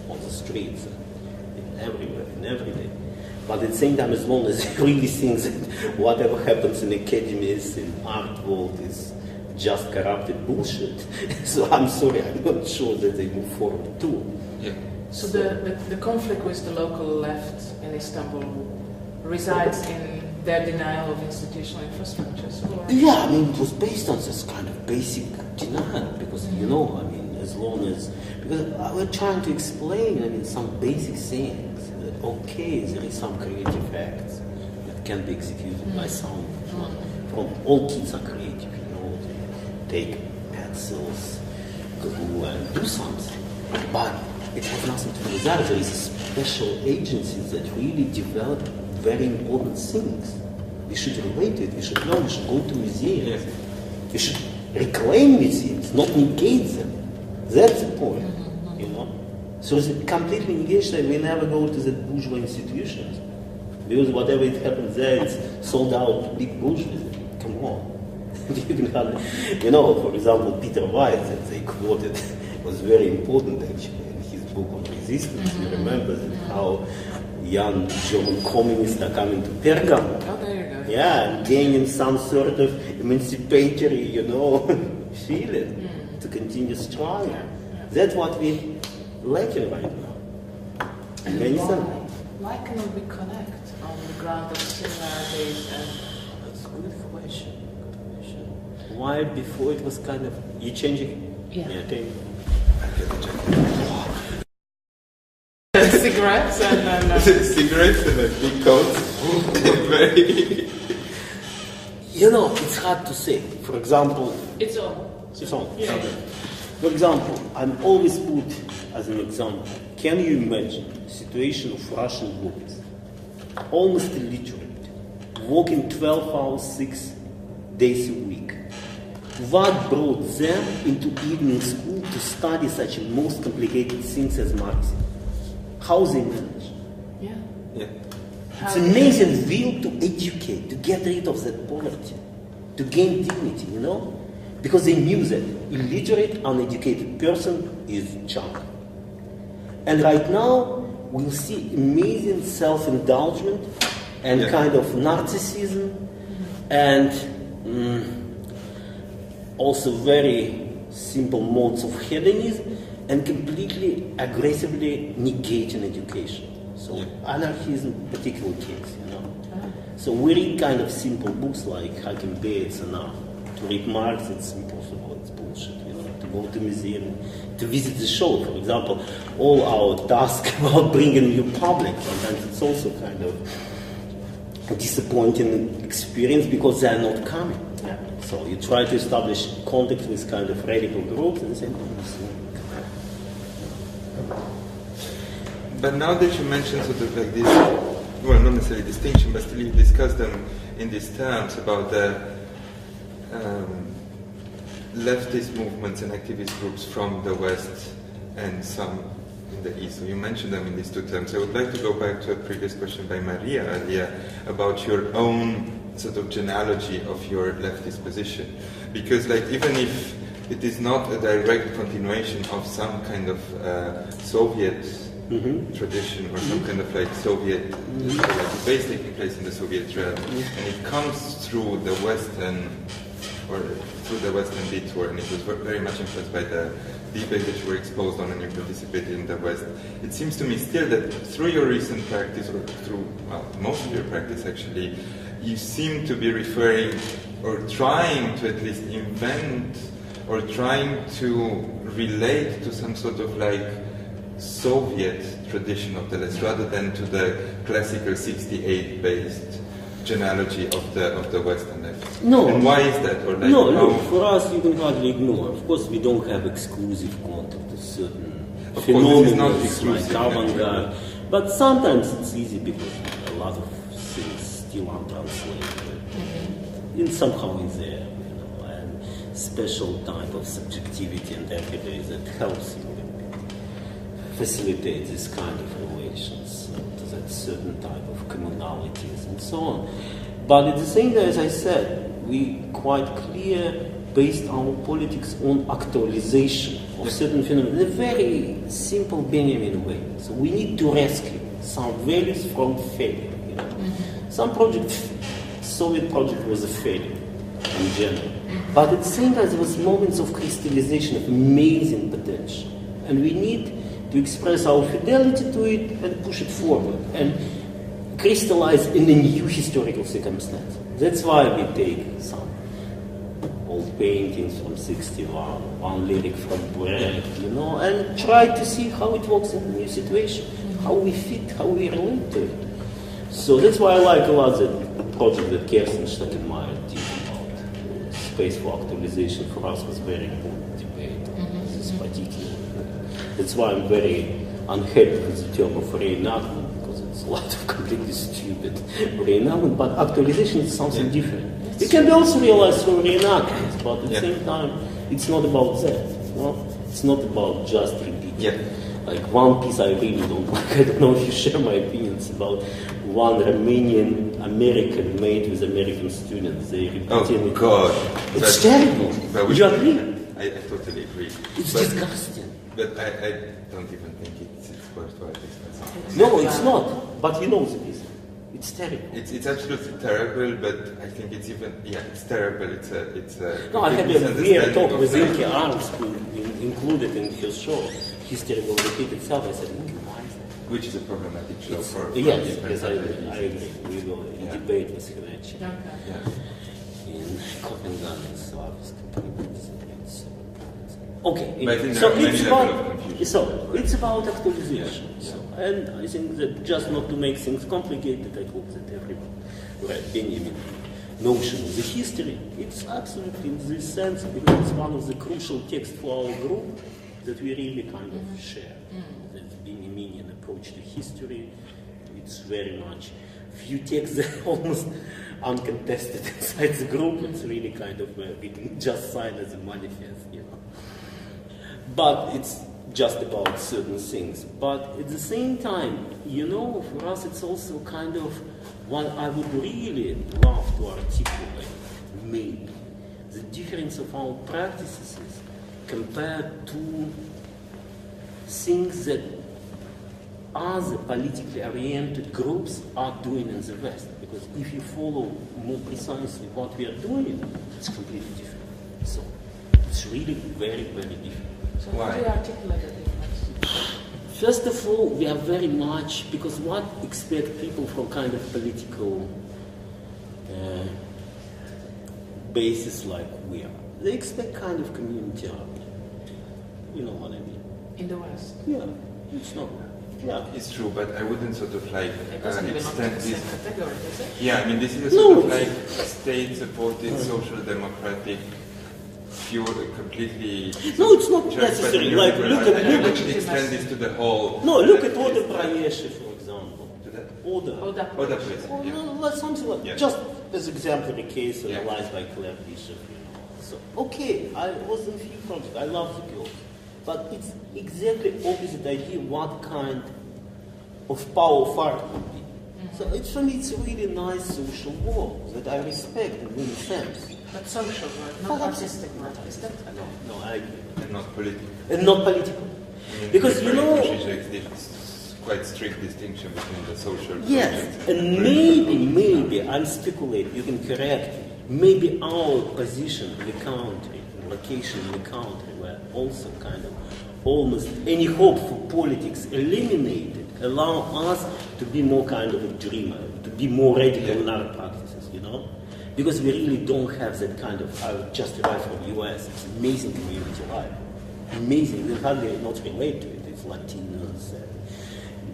on the streets, and everywhere, in every day. But at the same time, as long as they really think that whatever happens in academies, in art world, is just corrupted bullshit. So I'm sorry, I'm not sure that they move forward too. Yeah. So the conflict with the local left in Istanbul resides in their denial of institutional infrastructures? Or? Yeah, I mean, it was based on this kind of basic denial, because, as long as, because we're trying to explain, some basic things, that okay, there is some creative acts that can be executed by someone. From all kids are creative, take pencils, glue, and do something. But it has nothing to do with that. There is special agencies that really develop very important things. We should relate to it. We should learn. We should go to museums. We should reclaim museums, not negate them. That's the point, So it's a complete negation. We never go to the bourgeois institutions, because whatever it happens there, it's sold out big bourgeoisie. Come on. You can have, for example, Peter Weiss, that they quoted, was very important actually in his book on resistance. You remember how young German communists are coming to Pergamon. Oh, there you go. Yeah, and gaining some sort of emancipatory, feeling to continue striving. That's what we lacking right now. And why cannot we connect on the ground of similarities and... That's a good question. Why before it was kind of, you changing? Yeah. Okay. I get the jacket. cigarettes and cigarettes and a big coat. Very. You know, it's hard to say. For example, it's all. it's on. Yeah. Okay. For example, I'm always put as an example. Can you imagine the situation of Russian boys, almost illiterate, working 12 hours, 6 days a week? What brought them into evening school to study such most complicated things as Marxism? How they manage? Yeah. Yeah. It's amazing will to educate, to get rid of that poverty, to gain dignity, you know? Because they knew that illiterate, uneducated person is junk. And right now, we'll see amazing self-indulgence and kind of narcissism and also very simple modes of hedonism and completely aggressively negating education. So anarchism, particular case, you know. So we read kind of simple books like I Can Bear It's Enough. To read Marx, it's impossible, it's bullshit, you know. To go to museum, to visit the show, for example, all our task about bringing you public, sometimes it's also kind of a disappointing experience because they are not coming. Yeah. So you try to establish contact with kind of radical groups and say, But now that you mentioned sort of like this, well, not necessarily distinction, but still you discuss them in these terms about the leftist movements and activist groups from the West and some in the East. So you mentioned them in these two terms. I would like to go back to a previous question by Maria earlier about your own sort of genealogy of your leftist position. Because like even if it is not a direct continuation of some kind of Soviet tradition or some kind of like Soviet like debate taking place in the Soviet realm, and it comes through the Western or through the Western detour, and it was very much influenced by the debate that you were exposed on and you participated in the West. It seems to me still that through your recent practice, or through most of your practice actually, you seem to be referring or trying to at least invent or trying to relate to some sort of like Soviet tradition of the left rather than to the classical 68 based genealogy of the Western left. No. And why is that? Or like no, look, for us you can hardly ignore. Of course we don't have exclusive contact with certain phenomena like avant-garde. But sometimes it's easy because a lot of things still untranslated. And somehow in there, you know, and special type of subjectivity and everyday that helps you facilitate this kind of relations to that certain type of commonalities and so on. But at the same time, as I said, we quite clear based our politics on actualization of certain phenomena in a very simple Benjamin way. So we need to rescue some values from failure. You know? Some Soviet project was a failure in general. But at the same time, there was moments of crystallization of amazing potential. And we need to express our fidelity to it and push it forward and crystallize in a new historical circumstance. That's why we take some old paintings from 61, one lyric from Brecht, you know, and try to see how it works in the new situation, how we fit, how we relate to it. So that's why I like a lot the project that Kerstin Steckenmeyer did about space for actualization. For us was very important debate. This particular. That's why I'm very unhappy with the term of reenactment, because it's a lot of completely stupid reenactment, but actualization is something different. It can be also realized through reenactments, but at the same time, it's not about that. You know? It's not about just repeating. Like one piece I really don't like, I don't know if you share my opinions about one Romanian American made with American students. They repeating it. God. It's terrible. Would you agree? I totally agree. It's disgusting. But I don't even think it's worthwhile discussing. No, it's not. But you know the piece. It's terrible. It's absolutely terrible, but I think it's even, it's terrible. It's a no, I had a weird talk with Inke Arms, who included in his show History Will Repeat Itself. I said, why is that? Which is a problematic show for yes, I agree. We will debate with him actually. In Copenhagen, Slavsk. Okay, But I think so there are it's many levels of confusion. so it's about actualization. So, and I think that just not to make things complicated, I hope that everyone read any notion of the history. It's absolutely in this sense because it's one of the crucial texts for our group that we really kind of share. That Benjaminian approach to history, it's very much few texts that are almost uncontested inside the group. It's really kind of we can just sign as a manifest, you know. But it's just about certain things. But at the same time, you know, for us it's also kind of what I would really love to articulate, maybe, the difference of our practices compared to things that other politically oriented groups are doing in the West. Because if you follow more precisely what we are doing, it's completely different. So it's really very, very different. So how do you articulate the difference? First of all, we are very much, because what expect people from kind of political basis like we are? They expect kind of community art. You know what I mean? In the West? Yeah, it's not. Yeah. It's true, but I wouldn't sort of like It doesn't even extend the same this. category, does it? Yeah, I mean, this is a sort of like state-supported, social democratic, pure, completely. No, it's not just necessary. better Like, liberal. look at- I look would at- actually extend this to the whole. No, look at Oda Prayeshi, for example. To that? Oda. Oda place. Oh, Yeah. no, like something like Yeah. just as exemplary case Yeah. analyzed by Claire Bishop. You know. So okay, I was in few projects. I love the girls, but it's exactly opposite idea. What kind of power of art would be? So it's for me, it's a really nice social work that I respect in many sense. But social work, not artistic work, is that? No, I agree. And not political. And not political, I mean, because you know. it's quite strict distinction between the social. Yes, projects and maybe, I'm speculating, you can correct me, maybe our position in the country, location in the country, where also kind of almost any hope for politics eliminated, allow us to be more kind of a dreamer, to be more radical in our practices, you know? Because we really don't have that kind of, I just arrived from the US, it's amazing community life. Amazing, we hardly not relate to it, it's Latinos,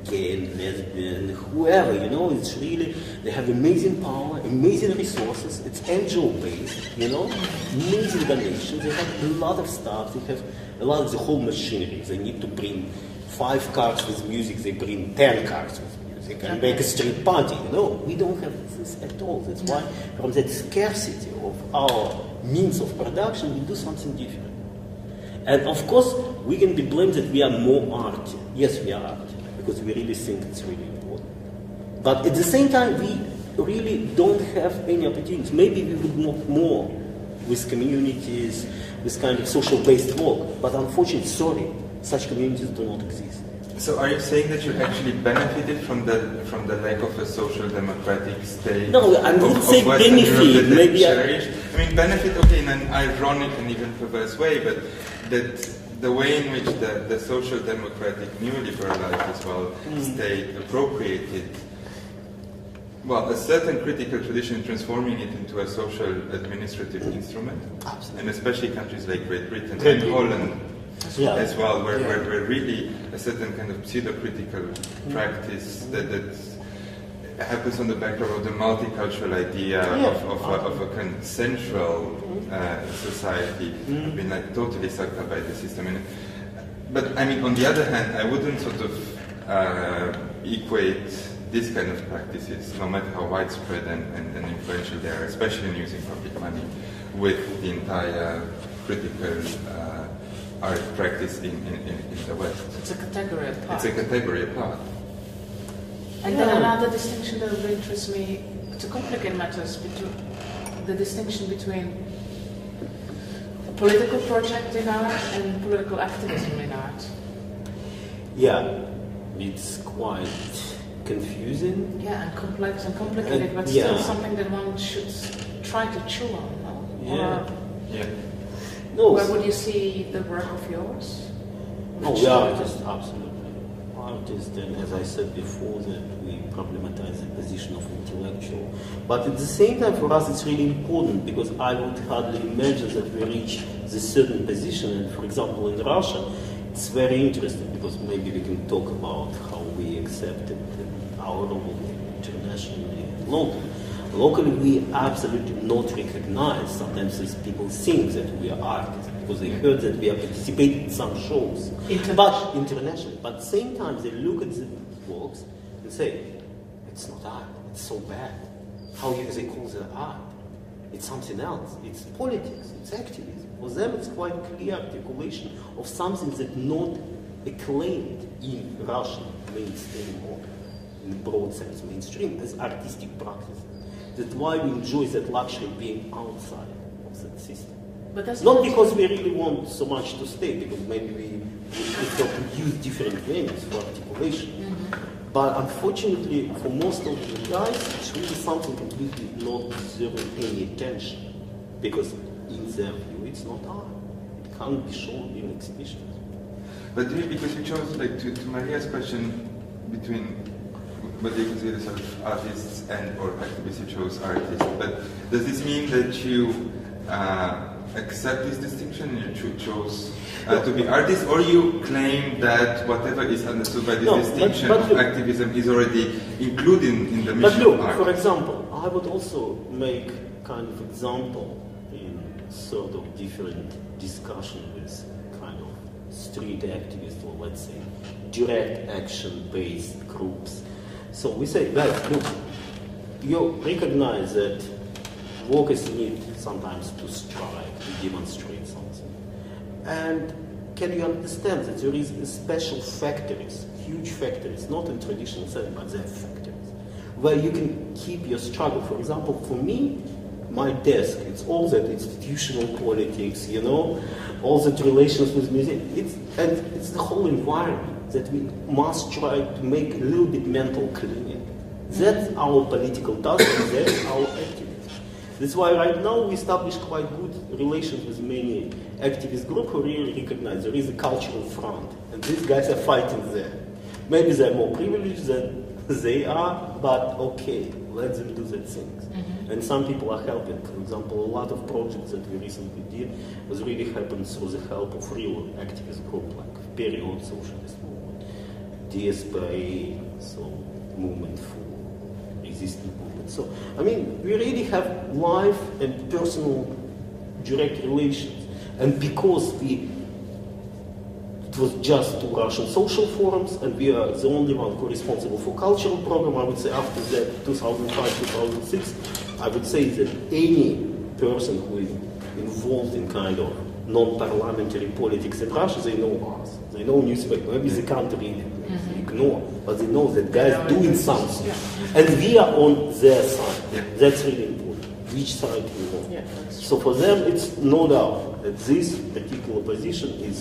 gay and lesbian, whoever, you know, it's really, they have amazing power, amazing resources, it's NGO-based, you know, amazing donations, they have a lot of stuff, they have a lot of the whole machinery, they need to bring 5 cars with music, they bring 10 cars with music, and make a street party, you know, we don't have this at all, that's why from that scarcity of our means of production, we do something different. And of course, we can be blamed that we are more arty. Yes, we are arty, because we really think it's really important. But at the same time, we really don't have any opportunities. Maybe we would work more with communities, with kind of social-based work. But unfortunately, sorry, such communities do not exist. So are you saying that you actually benefited from the lack of a social democratic state? No, I wouldn't say Western Europe benefit. that Maybe cherished? I mean, benefit, okay, in an ironic and even perverse way, but that the way in which the social democratic neoliberal life as well state appropriated, well, a certain critical tradition, transforming it into a social administrative instrument. Absolutely. And especially countries like Great Britain and Holland as well, where really a certain kind of pseudo-critical practice that happens on the backdrop of the multicultural idea of a consensual society, been like totally sucked up by the system. But I mean, on the other hand, I wouldn't sort of equate this kind of practices, no matter how widespread and influential they are, especially in using public money, with the entire critical art practice in the West. It's a category apart. It's a category apart. And then another distinction that would interest me, to complicate matters, the distinction between a political project in art and political activism in art. yeah, it's quite confusing. Yeah, and complex and complicated, but still something that one should try to chew on. No? Yeah. No. Where would you see the work of yours? Oh, we are just absolutely artists, and as I said before, that we problematize the position of intellectual. But at the same time, for us, it's really important because I would hardly imagine that we reach this certain position. And for example, in Russia, it's very interesting because maybe we can talk about how we accepted our role internationally and locally. Locally, we absolutely not recognize. Sometimes people think that we are artists because they heard that we are participating in some shows, but internationally. But at the same time, they look at the works and say, "It's not art. It's so bad. How do they call that art? It's something else. It's politics. It's activism." For them, it's quite clear articulation of something that not acclaimed in Russian mainstream or in broad sense mainstream as artistic practice. That's why we enjoy that luxury of being outside of that system. But that's not because we really want so much to stay, because maybe we use different venues for articulation. Mm-hmm. But unfortunately, for most of the guys, it's really something completely not deserving any attention. Because in their view, it's not art. It can't be shown in exhibitions. But because you chose, like, to Maria's question between what they consider sort of artists and or activists, you chose artists. But does this mean that you accept this distinction and you chose to be artists, or you claim that whatever is understood by this distinction of activism is already included in the mission of art? For example, I would also make kind of example in sort of different discussion with kind of street activists, or let's say direct action-based groups. So we say, guys, look, you recognize that workers need sometimes to strike, to demonstrate something. And can you understand that there is special factories, huge factories, not in traditional sense, but they're factories, where you can keep your struggle. For example, for me, my desk, it's all that institutional politics, you know, all that relations with music, it's the whole environment that we must try to make a little bit mental cleaning. That's our political task, and that's our activism. That's why right now we establish quite good relations with many activist groups who really recognize there is a cultural front, and these guys are fighting there. Maybe they're more privileged than they are, but okay, let them do their things. Mm-hmm. And some people are helping. For example, a lot of projects that we recently did was really happened through the help of real activist groups like Period Socialist Movement, DSPA, so Movement for Resistance Movement. So, I mean, we really have live and personal direct relations. And because it was just 2 Russian social forums, and we are the only one who are responsible for cultural program, I would say after that, 2005, 2006, I would say that any person who is involved in kind of non-parliamentary politics in Russia, they know us. They know newspaper. Maybe they can't read it, they ignore, but they know that guys doing something. Yeah. And we are on their side. Yeah. That's really important. Which side we want. Yeah, so for them, it's no doubt that this particular position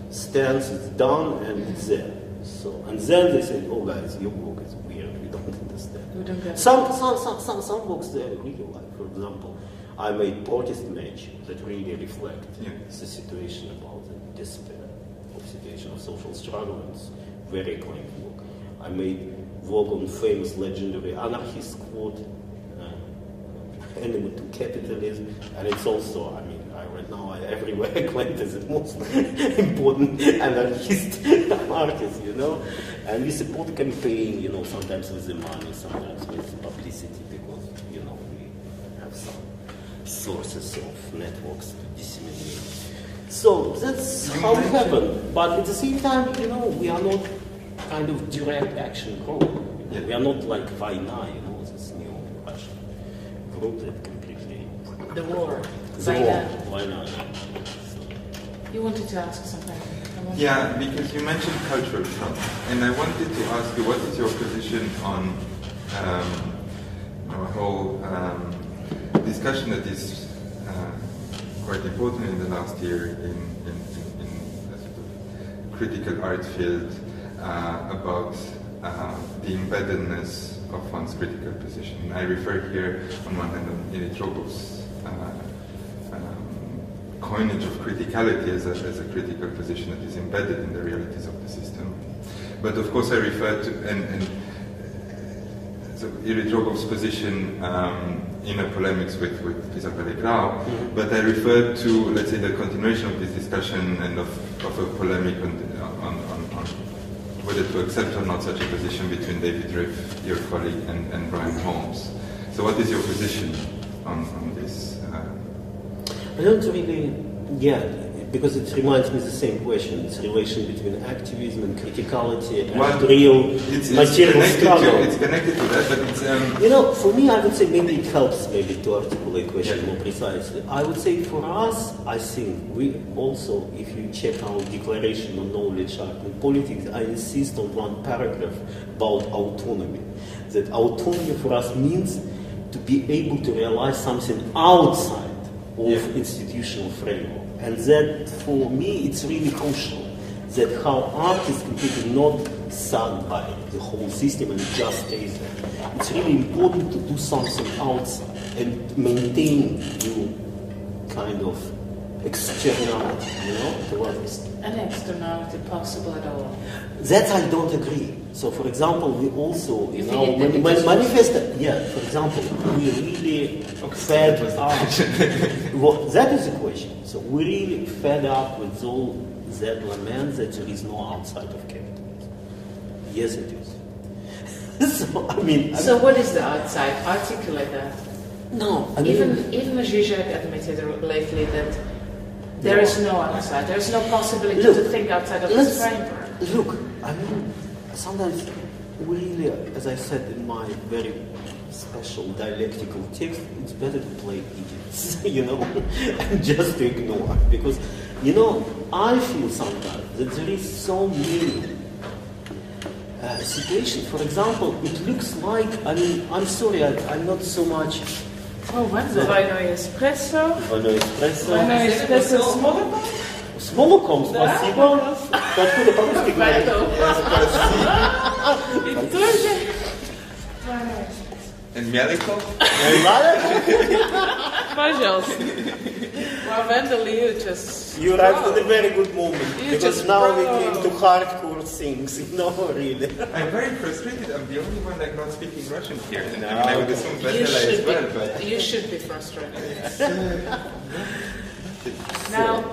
stands, it's done, and it's there. So, and then they say, "Oh, guys, your work is weird. We don't understand." We don't get some works they really like. For example, I made protest match that really reflect the situation about the despair of situation of social struggle. And it's very acclaimed work. I made work on famous legendary anarchist quote, "Enemy to capitalism," and it's also, I mean, right now everywhere claimed as the most important anarchist artist, you know. And we support campaign, you know, sometimes with the money, sometimes with publicity, because, you know, we have some sources of networks to disseminate. So that's how it happened. But at the same time, you know, we are not kind of direct action group. You know, we are not like Vaina, you know, this new Russian group that completely... The war. Why not? You wanted to ask something. Yeah, because you mentioned cultural front, and I wanted to ask you, what is your position on a whole discussion that is quite important in the last year in the sort of critical art field about the embeddedness of one's critical position. I refer here on one hand on Dimitropov's coinage of criticality as a critical position that is embedded in the realities of the system. But of course I refer to, Iridrogov's position in a polemics with Isabelle Grau, but I referred to, let's say, the continuation of this discussion and of a polemic on whether to accept or not such a position between David Riff, your colleague, and Brian Holmes. So what is your position on this? I don't really get it, because it reminds me of the same question. It's a relation between activism and criticality and real material struggle. It's connected to that, but it's... for me, I would say maybe it helps maybe to articulate the question more precisely. I would say for us, I think we also, if you check our declaration on knowledge art and politics, I insist on one paragraph about autonomy. That autonomy for us means to be able to realize something outside of institutional framework. And that, for me, it's really crucial, that how art is completely not sucked by the whole system and just stays there. It's really important to do something outside and maintain your kind of externality, to others. An externality possible at all? That I don't agree. So, for example, we also, manifest. Yeah, for example, we really fed up. Well, that is the question. So, we really fed up with all that lament that there is no outside of capitalism. Yes, it is. So, what is the outside? Articulate that. No, even Zizek admitted lately that there is no outside. There is no possibility to think outside of this framework. Look, sometimes we really, as I said in my very special dialectical text, it's better to play idiots, and just to ignore. Because, I feel sometimes that there is so many situations. For example, it looks like, I'm sorry, I'm not so much... Oh, what's the Vino Espresso? Vino Espresso. Vino Espresso Smolokov? Smolokov, спасибо. Откуда по-русски говорить? И тоже. And Melikov? Пожалуйста. Well, Wendell, you arrived at a very good moment, because now we came to hardcore things, really. I'm very frustrated. I'm the only one not speaking Russian here. And I would assume Vesela as well, but... You should be frustrated. Now,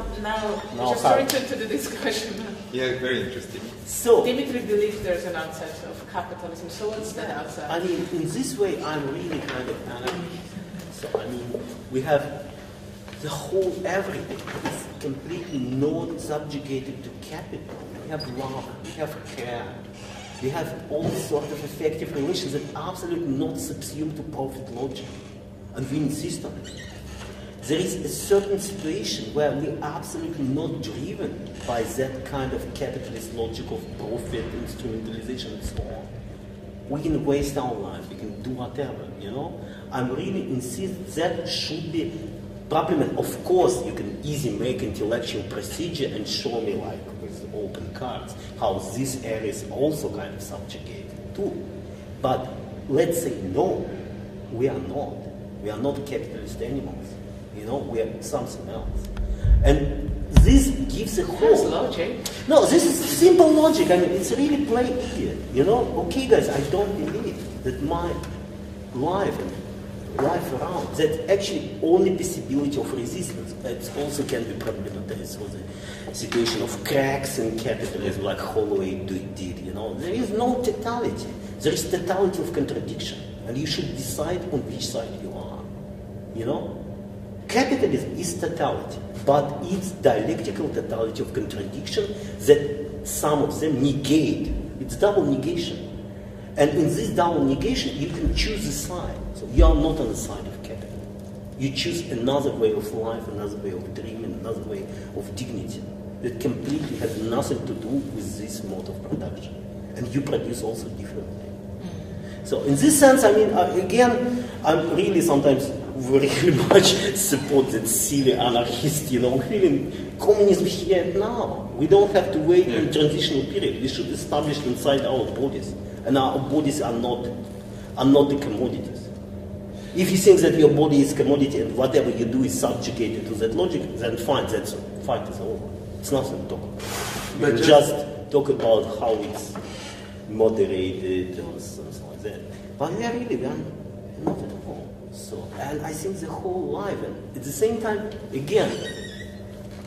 just to return to the discussion. Yeah, very interesting. So, Dmitry believes there's an outside of capitalism. So what's that outside? In this way, I'm really kind of anarchist. So, we have the whole everything is completely not subjugated to capital. We have love, we have care, we have all sorts of effective relations that are absolutely not subsumed to profit logic. And we insist on it. There is a certain situation where we are absolutely not driven by that kind of capitalist logic of profit, instrumentalization, and so on. We can waste our lives, we can do whatever, I'm really insist that should be problem. Of course, you can easily make intellectual procedure and show me, like with open cards, how this area is also kind of subjugated too. But let's say no, we are not. We are not capitalist animals. We are something else. And this gives a whole... That's logic. No, this is simple logic. It's really plain idiot. Okay, guys, I don't believe that my life around, that actually only possibility of resistance. It also can be problematized for the situation of cracks in capitalism, like Holloway did. There is no totality. There is totality of contradiction, and you should decide on which side you are. Capitalism is totality, but it's dialectical totality of contradiction that some of them negate. It's double negation. And in this double negation, you can choose a side. So you are not on the side of capital. You choose another way of life, another way of dreaming, another way of dignity that completely has nothing to do with this mode of production. And you produce also differently. So in this sense, again, I'm really sometimes very much support that silly anarchist, feeling communism here and now. We don't have to wait in transitional period. We should establish inside our bodies. And our bodies are not the commodities. If you think that your body is commodity and whatever you do is subjugated to that logic, then fine, that fight is over. It's nothing to talk about. But just talk about how it's moderated or something like that. But we are not at all. So, and I think the whole life, and at the same time, again,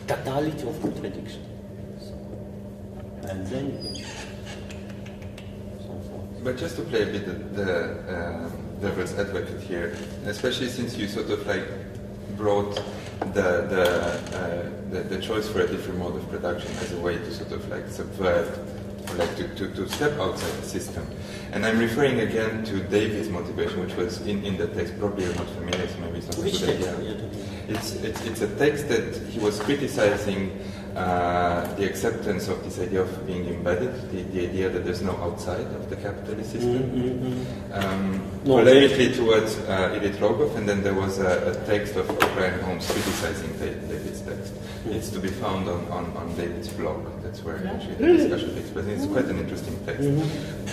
totality of contradiction. So, and then But just to play a bit the devil's advocate here, especially since you sort of like brought the choice for a different mode of production as a way to sort of like subvert or like to step outside the system. And I'm referring again to David's motivation, which was in the text. Probably you're not familiar, so maybe it's not a good idea. It's a text that he was criticizing the acceptance of this idea of being embedded, the idea that there's no outside of the capitalist system, polemically towards Edith Rogov, and then there was a text of Brian Holmes criticizing David's text. It's to be found on David's blog. That's where actually the discussion takes place. It's quite an interesting text.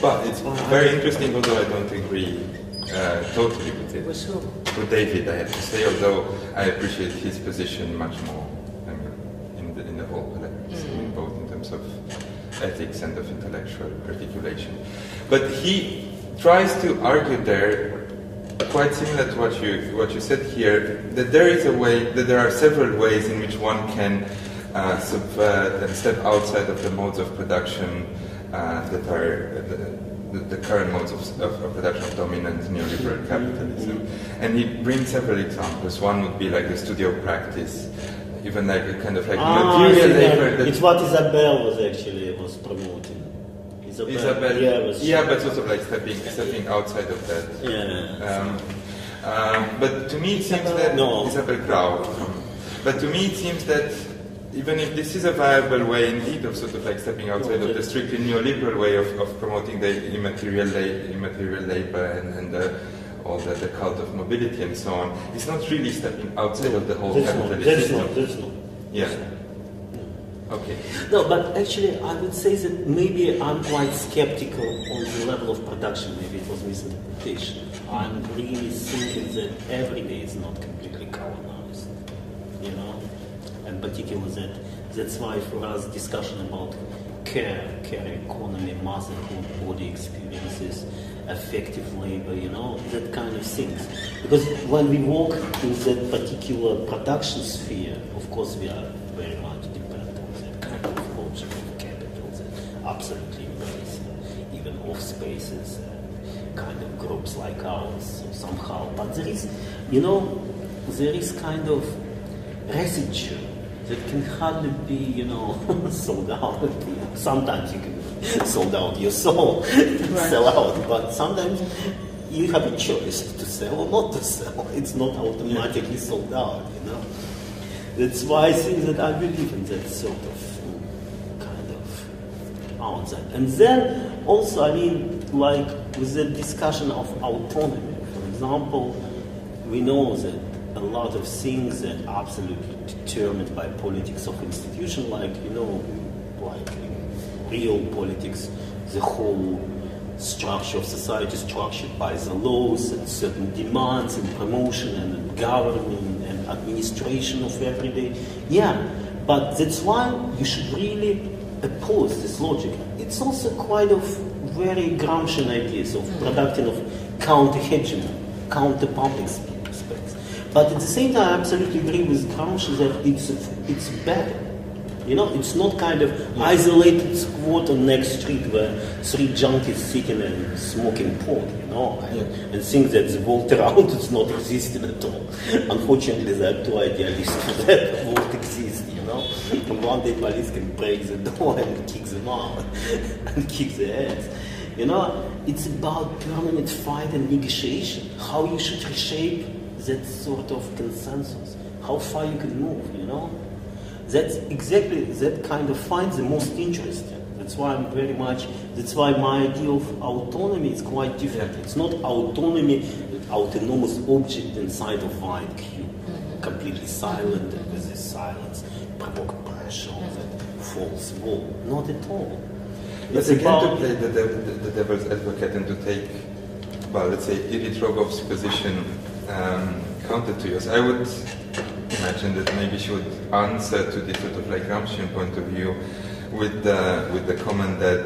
But it's very interesting, although I don't agree totally with it. With David, I have to say, although I appreciate his position much more. In the whole polemics, both in terms of ethics and of intellectual articulation. But he tries to argue there, quite similar to what you said here, that there is a way, that there are several ways in which one can subvert and step outside of the modes of production that are the current modes of production of dominant neoliberal capitalism. And he brings several examples. One would be like the studio practice, even like a kind of like material labor. It's what Isabel was promoting. Isabel, yeah, but sort of like stepping outside of that. But to me it seems that Isabel Grau. But to me it seems that even if this is a viable way indeed of sort of like stepping outside of the strictly neoliberal way of promoting the immaterial labor and all the cult of mobility and so on, it's not really stepping outside of the whole capitalist system. There's no. Yeah. Okay. No, but actually I would say that maybe I'm quite skeptical on the level of production. Maybe it was misinterpretation. I'm really thinking that every day is not completely colonized, and particularly that's why for us discussion about care economy, motherhood, body experiences, effective labor, that kind of things. Because when we walk in that particular production sphere, of course we are very much dependent on that kind of logic of capital that absolutely embrace even off spaces and kind of groups like ours somehow. But there is kind of residue that can hardly be, sold out. Sometimes you can sold out your soul, sell out, but sometimes you have a choice to sell or not to sell. It's not automatically sold out, That's why I think that I believe in that sort of kind of outside. And then also, like with the discussion of autonomy, for example, we know that a lot of things that are absolutely determined by politics of institution, like in real politics, the whole structure of society is structured by the laws and certain demands and promotion and governing and administration of everyday. Yeah, but that's why you should really oppose this logic. It's also quite of very Gramscian ideas of production of counter-hegemony, counter-public space. But at the same time, I absolutely agree with Gramsci that it's better. It's not kind of isolated squat on next street where three junkies sitting and smoking pot, and think that the world around does not exist at all. Unfortunately, there are two idealists that the world exists, And one day police can break the door and kick them out and kick their ass. It's about permanent fight and negotiation, how you should reshape that sort of consensus, how far you can move, That's exactly that kind of fight the most interesting. That's why that's why my idea of autonomy is quite different. It's not autonomy, autonomous object inside of wide cube, completely silent, and with this silence provoke pressure on that false wall. Not at all. But again, to play the devil's advocate and to take, let's say, Edith Rogov's position counter to yours, I would imagine that maybe she would answer to the sort of like Gramscian point of view with the comment that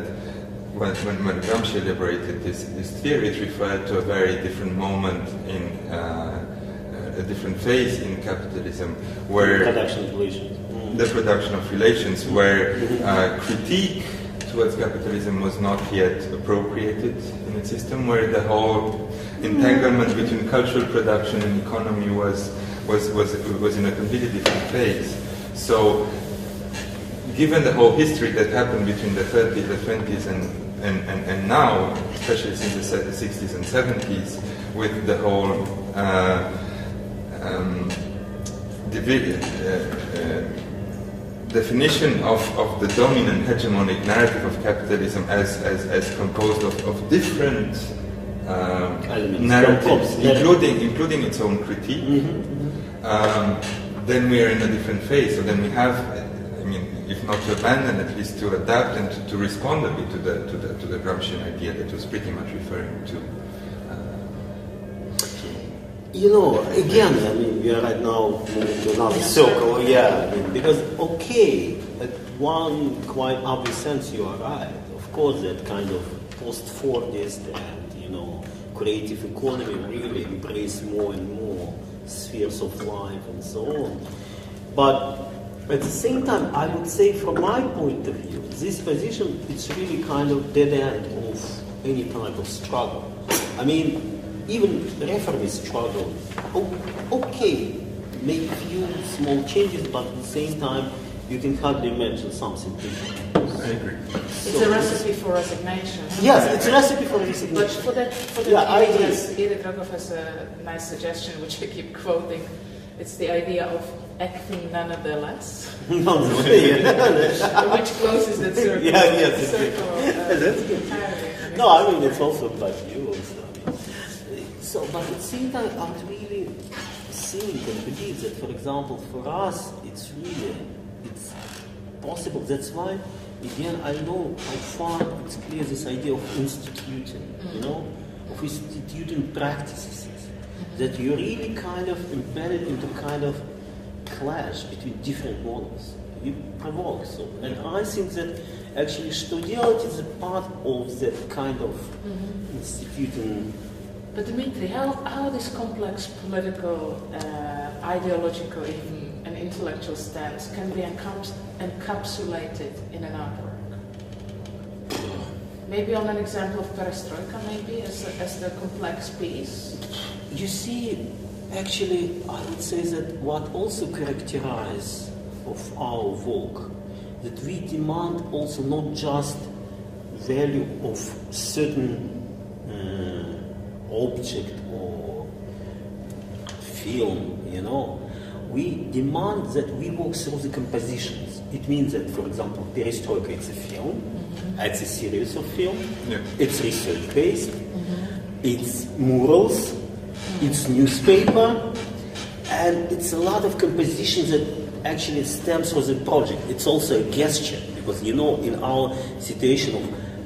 when Gramsci elaborated this theory, it referred to a very different moment in a different phase in capitalism, where the production of relations, where critique towards capitalism was not yet appropriated in a system, where the whole entanglement between cultural production and economy was in a completely different phase. So, given the whole history that happened between the 30s, the 20s, and now, especially since the 60s and 70s, with the whole definition of the dominant hegemonic narrative of capitalism as composed of different narratives, including its own critique, then we are in a different phase. So then we have, I mean, if not to abandon, at least to adapt and to respond a bit to the Gramscian idea that was pretty much referring to. You know, again, I mean, we are right now moving to another circle, I mean, because, okay, at one quite obvious sense you are right. Of course, that kind of post-Fordist and, you know, creative economy really embrace more and more spheres of life and so on. But at the same time, I would say from my point of view, this position, it's really kind of dead end of any type of struggle. I mean, even reformists struggle. Okay, make few small changes, but at the same time, you can hardly imagine something different. I agree. It's a recipe for resignation. Yes, it's a recipe for resignation. But for that Edith Rogov has a nice suggestion, which I keep quoting. It's the idea of acting nonetheless. Which closes the circle. That's good. No, I mean, it's also about you also. So, but at the same time, I would really think and believe that, for example, for us, it's possible. That's why, again, I find it's clear this idea of instituting, you know, of instituting practices, that you really kind of embedded into kind of clash between different models. You provoke so. And I think that actually, что делать is a part of that kind of instituting. But Dmitry, how this complex political, ideological, even an intellectual stance can be encapsulated in an artwork? Maybe on an example of perestroika, maybe as the complex piece. You see, actually, I would say that what also characterizes of our work, that we demand also not just value of certain object or film, you know. We demand that we work through the compositions. It means that, for example, perestroika, it's a film, it's a series of film, it's research-based, it's murals, it's newspaper, and it's a lot of compositions that actually stems from the project. It's also a gesture, because, you know, in our situation of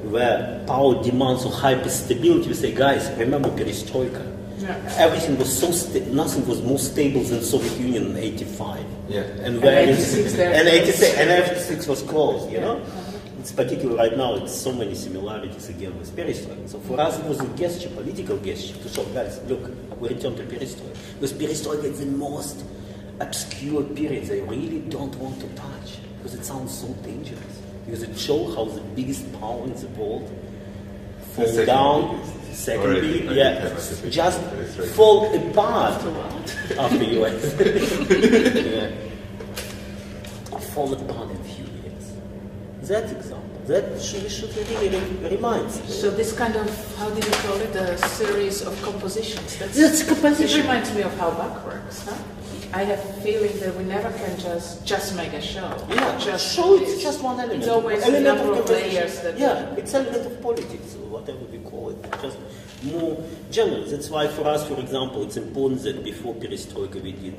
where power demands of hyper-stability, we say, guys, remember perestroika. Everything was nothing was more stable than Soviet Union in '85. And 86 was closed, you know? It's particularly right now, it's so many similarities again with perestroika. So for us it was a gesture, political gesture, to show, guys, look, we return to perestroika. Because perestroika is the most obscure period I really don't want to touch, because it sounds so dangerous. Because it shows how the biggest power in the world fall down, just fall apart after US. Fall apart in a few years. That example, that we should really remind. So this kind of, how did you call it, a series of compositions? That's composition. It reminds me of how Bach works, huh? I have a feeling that we never can just make a show. Show is just one element. It's always a number of layers. It's an element of politics, or whatever we call it. Just more general. That's why for us, for example, it's important that before perestroika we did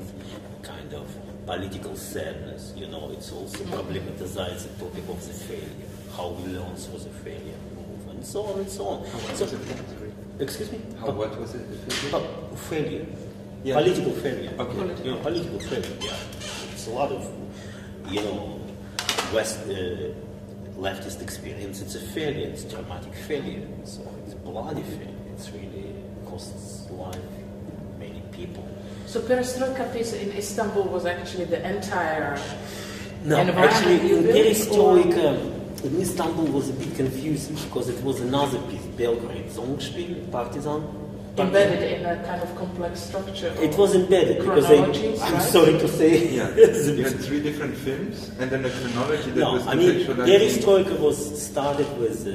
kind of political sadness. You know, it's also problematized the topic of the failure, how we learn through the failure move, and so on and so on. Excuse me? What was it? Failure. Political failure. Okay. You know, political failure. It's a lot of, you know, leftist experience, it's a failure, it's a dramatic failure, so it's a bloody failure, it's really costs life many people. So Perestroika piece in Istanbul was actually the entire No, actually in Perestroika in Istanbul was a bit confusing because it was another piece, Belgrade Songspiel, Partisan. Embedded in a kind of complex structure. It was embedded because I'm sorry to say. Yeah, you had 3 different films and then a chronology that was Perestroika was started with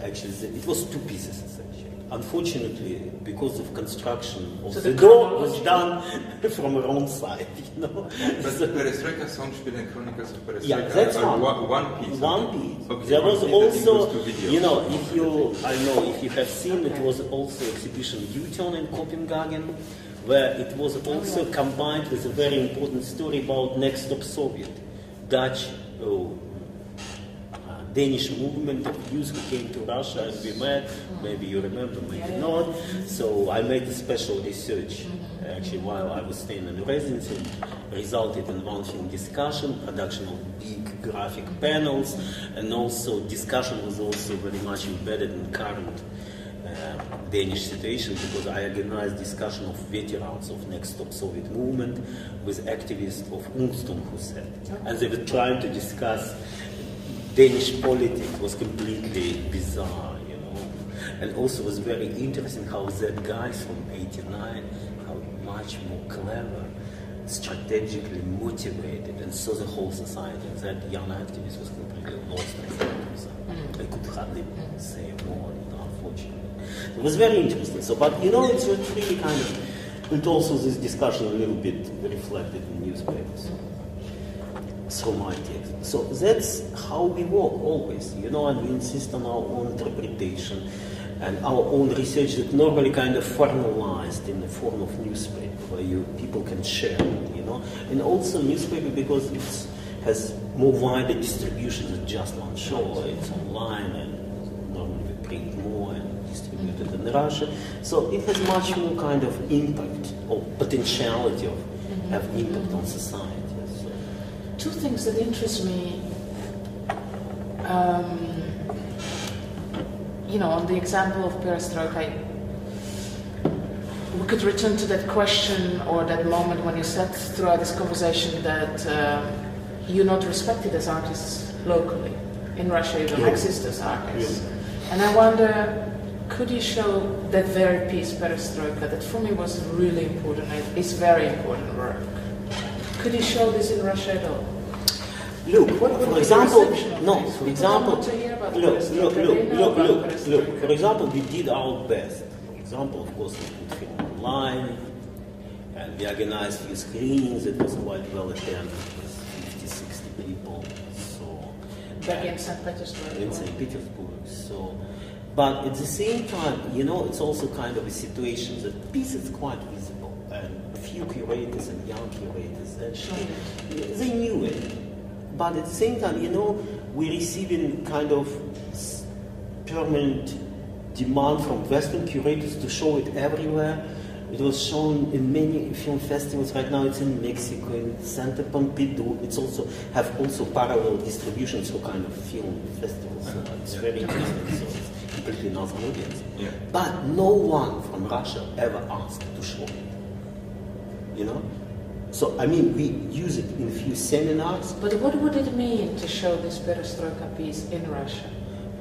actually it was 2 pieces essentially. Unfortunately, because of construction of the door was done from the wrong side, you know. But the Perestroika Songspiel and Chronicles of Perestroika that's one piece. One piece. Okay, there was also, you know, if you have seen, it was also exhibition U-turn in Copenhagen, where it was also combined with a very important story about Next Stop Soviet, Danish movement of youth who came to Russia and we met, maybe you remember, maybe not. So I made a special research actually while I was staying in residency, resulted in one film discussion, production of big graphic panels, and also discussion was also very much embedded in current Danish situation because I organized discussion of veterans of Next Stop Soviet movement with activists of Ungstum who said, and they were trying to discuss Danish politics was completely bizarre, you know, and also was very interesting how that guys from '89, how much more clever, strategically motivated, and saw the whole society. That young activist was completely lost in I could hardly say more, you know, unfortunately. It was very interesting. So, but you know, it's really kind of, and also this discussion a little bit reflected in newspapers. Through my text. So that's how we work always, you know, and we insist on our own interpretation and our own research that normally kind of formalized in the form of newspaper where people can share it, you know, and also newspaper because it has more wider distribution than just one show. It's online and normally we print more and distribute it in Russia. So it has much more kind of impact or potentiality of have impact on society. 2 things that interest me, you know, on the example of Perestroika, we could return to that question or that moment when you said throughout this conversation that you're not respected as artists locally. In Russia, you don't exist as artists. And I wonder, could you show that very piece, Perestroika, that for me was really important, it's very important work. Could you show this in Russia at all? Look, for example, for example, we did our best. For example, of course, we put film online, and we organized few screenings. It was quite well attended with 50, 60 people. So back in St. Petersburg. In St. Petersburg. So, but at the same time, you know, it's also kind of a situation that piece is quite visible, and a few curators and young curators actually they knew it. But at the same time, you know, we're receiving kind of permanent demand from Western curators to show it everywhere. It was shown in many film festivals. Right now it's in Mexico, in Santa Pompidou. It's also have parallel distributions for kind of film festivals. So it's very interesting. So it's completely another audience. Yeah. But no one from Russia ever asked to show it. You know? So, I mean, we use it in a few seminars. But what would it mean to show this Perestroika piece in Russia?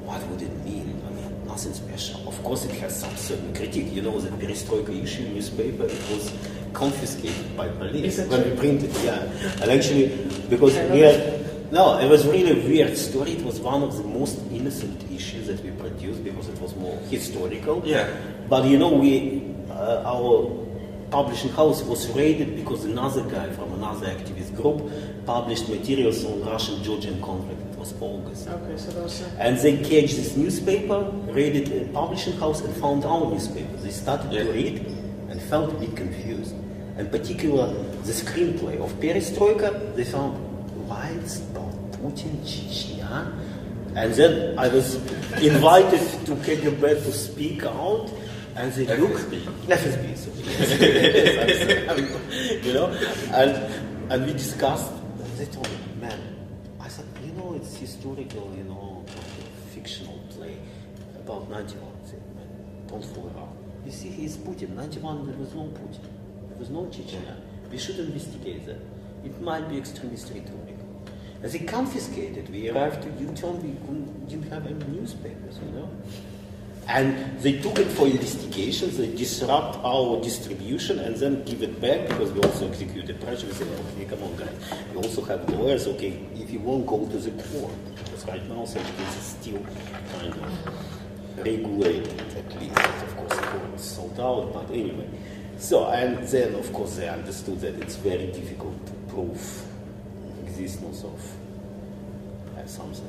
What would it mean? I mean, nothing special. Of course, it has some certain critique. You know, the Perestroika issue newspaper, it was confiscated by police when we printed it. Yeah, and actually, because it was really a weird story. It was one of the most innocent issues that we produced because it was more historical. Yeah. But you know, our publishing house was raided because another guy from another activist group published materials on Russian-Georgian conflict. It was August. Okay, so those. And they catch this newspaper, raided a publishing house, and found our newspaper. They started to read and felt a bit confused. In particular, the screenplay of Perestroika, they found, why it's about Putin, Chechnya? And then I was invited to KGB to speak out. And they look, FSB, so you know, and we discussed. And they told me, man, I said, you know, it's historical, you know, fictional play about 91. Don't fool around. You see, he's Putin. 91, there was no Putin. There was no Chechnya. We should investigate that. It might be extremist rhetoric. As they confiscated, we arrived to U-turn, we didn't have any newspapers, you know. And they took it for investigations, they disrupt our distribution and then give it back because we also executed pressure. We say, okay, come on guys, we also have lawyers, okay, if you won't go to the court, because right now such cases still kind of regulated at least. Of course, the court is sold out, but anyway. So, and then of course they understood that it's very difficult to prove existence of something,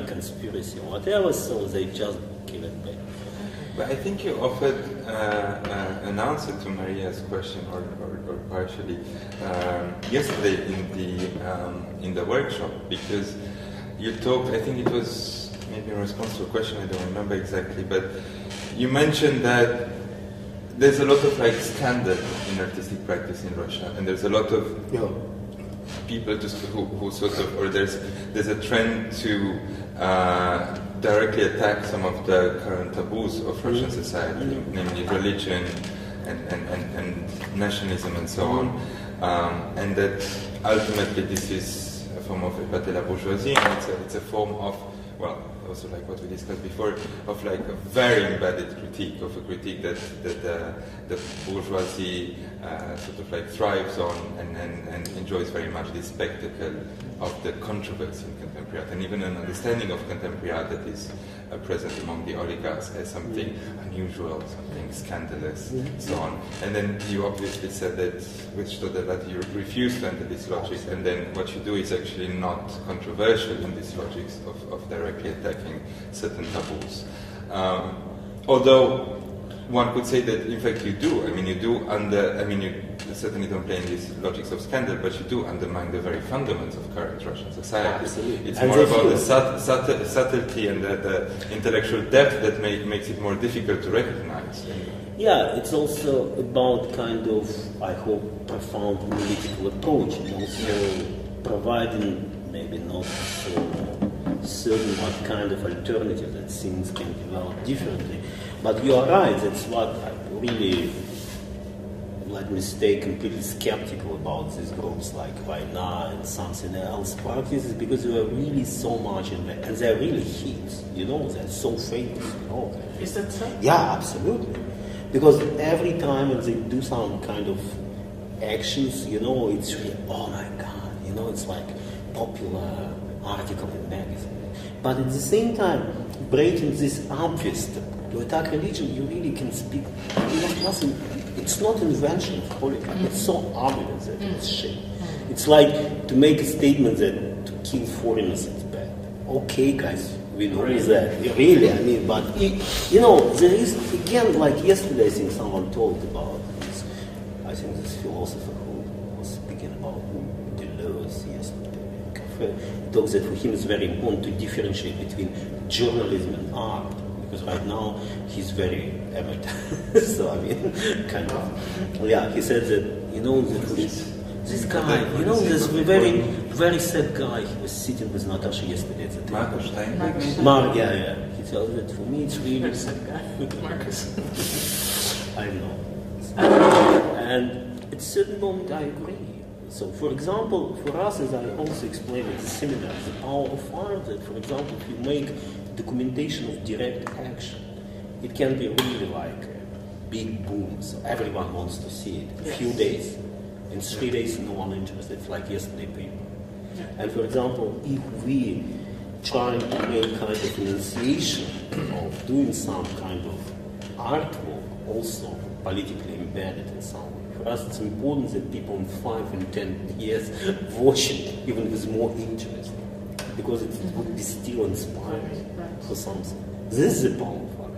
conspiracy or whatever, so they just give it back. But I think you offered an answer to Maria's question, or partially, yesterday in the workshop, because you talked, I think it was maybe in response to a question, I don't remember exactly, but you mentioned that there's a lot of like scandal in artistic practice in Russia, and there's a lot of people just who sort of, or there's a trend to directly attack some of the current taboos of Russian society, namely religion and nationalism and so on, and that ultimately this is a form of épater la bourgeoisie, and it's a form of, well, also like what we discussed before, of like a very embedded critique, of a critique that the bourgeoisie sort of like thrives on and enjoys very much the spectacle of the controversy in contemporary art, and even an understanding of contemporary art that is present among the oligarchs as something unusual, something scandalous, so on. And then you obviously said that, which told that you refuse to enter this logic, and then what you do is actually not controversial in these logics of directly attacking certain taboos. Although one could say that in fact you do. I mean, you certainly don't play in these logics of scandal, but you do undermine the very fundamentals of current Russian society. Absolutely. It's more about the subtlety and the intellectual depth that makes it more difficult to recognize. Yeah, it's also about kind of, I hope, profound analytical approach, and also providing maybe not so certain what kind of alternative that things can develop differently. But you are right, that's what I really, let me stay completely skeptical about these groups like Vaina and something else practices, because they are really so much in there, and they're really hits, you know, they're so famous, you know. Is that so? Yeah, absolutely. Because every time when they do some kind of actions, you know, it's really, oh my God, you know, it's like popular article in magazine. But at the same time, breaking this obvious step, to attack religion, you really can speak, you know, it's not invention of politics, it's so obvious that it's shit. It's like to make a statement that to kill foreigners is bad. Okay, guys, we know that. Really, I mean, but, you know, there is, again, like yesterday, I think someone talked about this, I think this philosopher who was speaking about Deleuze yesterday in cafe, talks that for him it's very important to differentiate between journalism and art. Because right now he's very amateur, so I mean, kind of, yeah. He said that, you know, this guy, you know, this very sad guy. He was sitting with Natasha yesterday at the table. Mark, yeah. He tells that for me it's really very sad guy. Marcus. I know, and at a certain moment I agree. So, for example, for us, as I also explained at the seminar, the power of art, that, for example, if you make documentation of direct action, it can be really like a big boom, so everyone wants to see it. A few days, in 3 days, no one interested. It's like yesterday paper. And for example, if we try to make kind of enunciation of doing some kind of artwork, also politically embedded in some way, for us it's important that people in 5 and 10 years watch it, even with more interest, because it would be still inspiring for something. This is the power of art.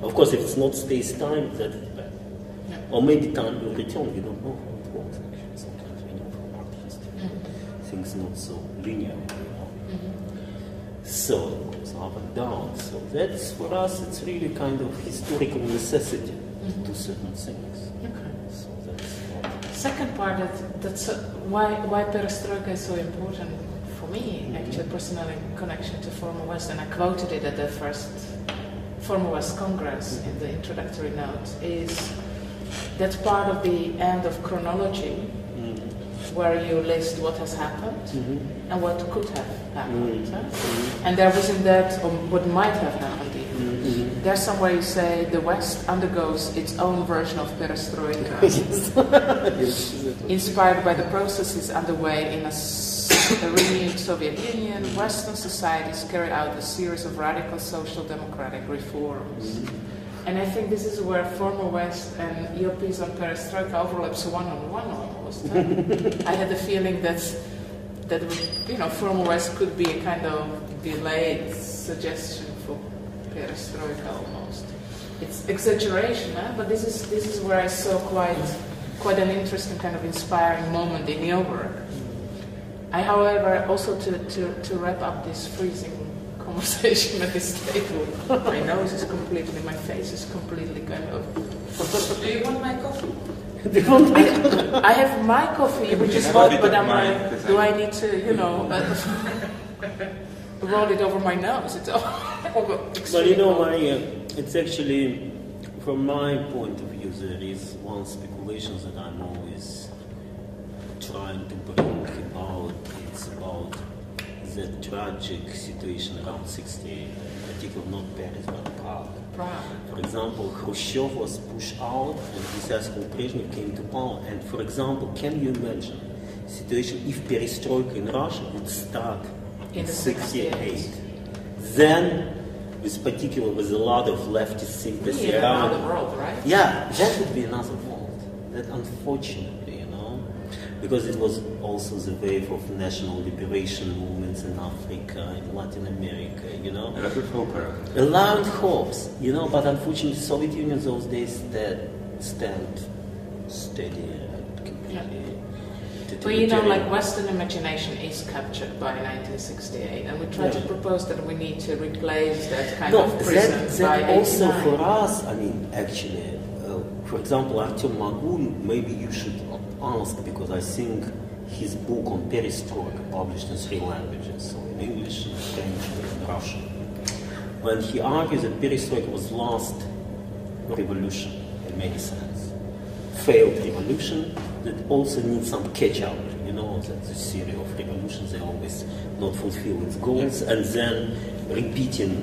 Of course, if it's not stays time, that is bad. Or maybe time will return, we don't know how it works actually. Sometimes we know from art history. Things not so linear, you know. So it goes up and down. So that's, for us, it's really kind of historical necessity to do certain things. So that's second part, that's why perestroika is so important for me, actually, personally, connection to former West, and I quoted it at the first former West Congress in the introductory note, is that part of the end of chronology where you list what has happened and what could have happened. And there was in that, or what might have happened even. There's somewhere you say the West undergoes its own version of perestroika, inspired by the processes underway in a renewed Soviet Union. Western societies carry out a series of radical social democratic reforms. And I think this is where former West and your piece on perestroika overlaps one-on-one almost. I had the feeling that former West could be a kind of delayed suggestion for perestroika almost. It's exaggeration, but this is where I saw quite an interesting kind of inspiring moment in your work. I, however, also to wrap up this freezing conversation at this table, my nose is completely, my face is completely kind of... Do you want my coffee? I have my coffee, which is hot, but I'm like, do I need to, roll it over my nose? It's But it's actually, from my point of view, there is one speculation that I'm always trying to bring about. It's about the tragic situation around 68, particularly not Paris but Prague. For example, Khrushchev was pushed out and Vyazhsky Brezhnev came to power. And for example, can you imagine a situation if perestroika in Russia would start in 68? Then, with a lot of leftist sympathy around the world, right? Yeah, that would be another world. That unfortunately, because it was also the wave of national liberation movements in Africa, in Latin America, A lot of hope around. A lot of hopes, but unfortunately the Soviet Union those days stand steady and completely... But Western imagination is captured by 1968, and we try to propose that we need to replace that kind of prison by 89. Also for us, actually, for example, Artem Magun, maybe you should ask, because I think his book on perestroika, published in 3 languages, so in English, in French, and in Russian, when he argues that perestroika was last revolution in many sense, failed revolution that also needs some catch-up. That the series of revolutions, they always not fulfill its goals, and then repeating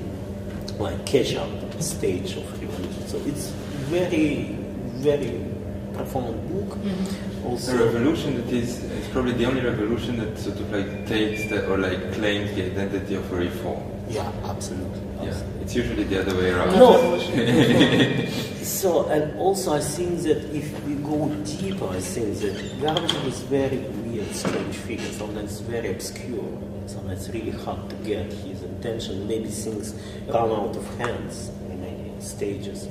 catch-up stage of revolution. So it's very, very profound book. Also, a revolution that is probably the only revolution that sort of takes claims the identity of a reform. Yeah, absolutely. Yeah, it's usually the other way around. No. So, and also I think that if we go deeper, I think that Gorbachev is very weird, strange figure. Sometimes very obscure. Sometimes really hard to get his intention. Maybe things run out of hands in many stages,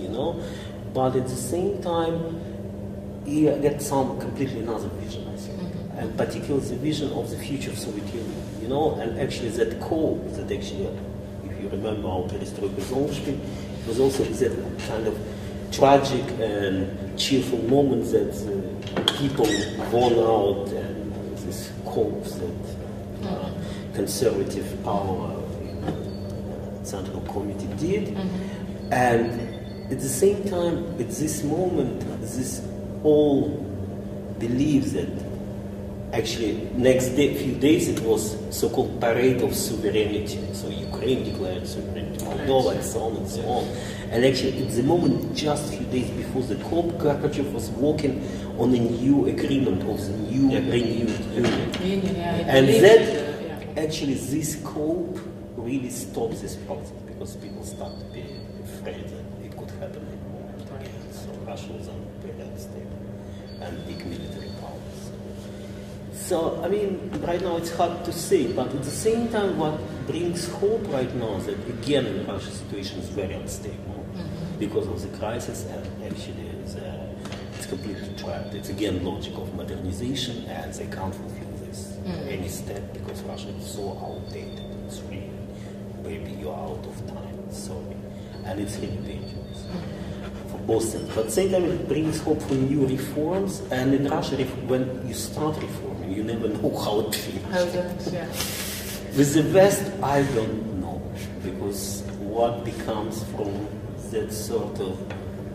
But at the same time, he gets some completely another vision, I think. And particularly the vision of the future of Soviet Union, and actually that call that actually, if you remember our perestroika Zolshkin, it was also that kind of tragic and cheerful moment that people worn out and this corpse that conservative power Central Committee did. And at the same time, at this moment, this all believes that actually next few days it was so-called parade of sovereignty. So Ukraine declared sovereignty, Moldova, and so on and so on. And actually at the moment, just a few days before the COP, Gorbachev was working on a new agreement of the new renewed union. And that actually this COP really stops this process, because people start to be afraid that it could happen in a moment again. So Russia was unprepared and stable and big military powers. So, right now it's hard to say, but at the same time what brings hope right now is that again in Russia situation is very unstable because of the crisis, and actually it's completely trapped. It's again logic of modernization, and they can't fulfill this any step because Russia is so outdated. It's really, maybe you're out of time, sorry. And it's really dangerous for both things. But at the same time, it brings hope for new reforms. And in Russia, when you start reforming, you never know how it feels. With the West, I don't know, because what becomes from that sort of,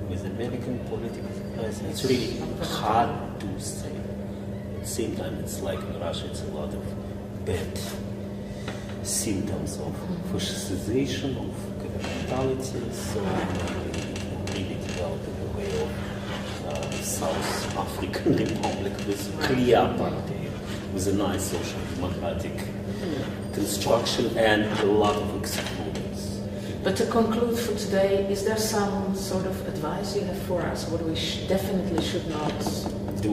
with American political crisis, it's really hard to say. At the same time, it's like in Russia, it's a lot of bad symptoms of fascization, of governmentality, so really developing a way of South African Republic with a clear party, with a nice social democratic construction and a lot of exclusions. But to conclude for today, is there some sort of advice you have for us, what we definitely should not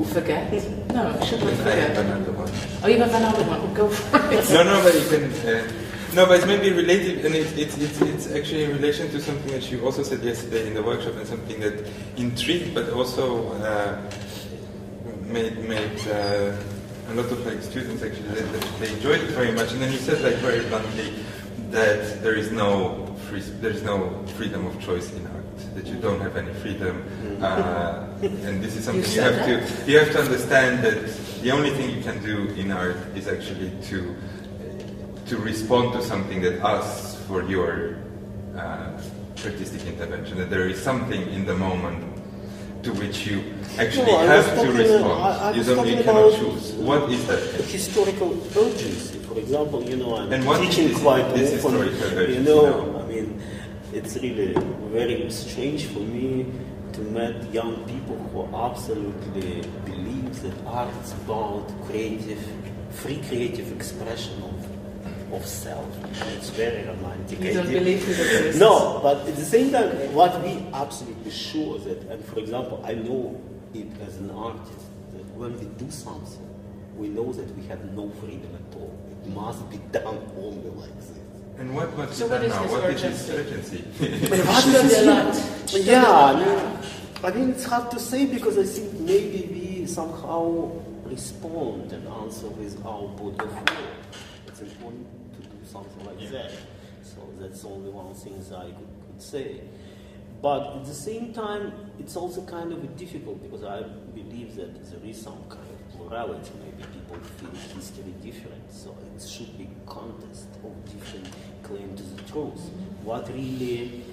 forget? No, should not forget. I have another one. Oh, you have another one. Go for it. No, but you can. No, but it's maybe related, and it's actually in relation to something that you also said yesterday in the workshop, and something that intrigued, but also made a lot of students actually that they enjoyed it very much. And then you said very bluntly that there is no freedom of choice in art, that you don't have any freedom, and this is something you have to understand, that the only thing you can do in art is actually to respond to something that asks for your artistic intervention, that there is something in the moment to which you actually have to respond. You cannot choose. What is that? Historical urgency. For example, I'm teaching is quite this often. Historical urgency? I mean, it's really very strange for me to meet young people who absolutely believe that art is about free creative expression of self. It's very romantic. You don't believe it exists? No, but at the same time, what we absolutely sure that, and for example, I know it as an artist, that when we do something, we know that we have no freedom at all. It must be done only like this. And what must So be done now? this What is this urgency? I mean, it's hard to say, because I think maybe we somehow respond and answer with our body of work. It's important to do something like that. So that's only one thing I could say. But at the same time, it's also kind of difficult, because I believe that there is some kind of plurality. Maybe people feel history different, so it should be contest of different claim to the truth. What really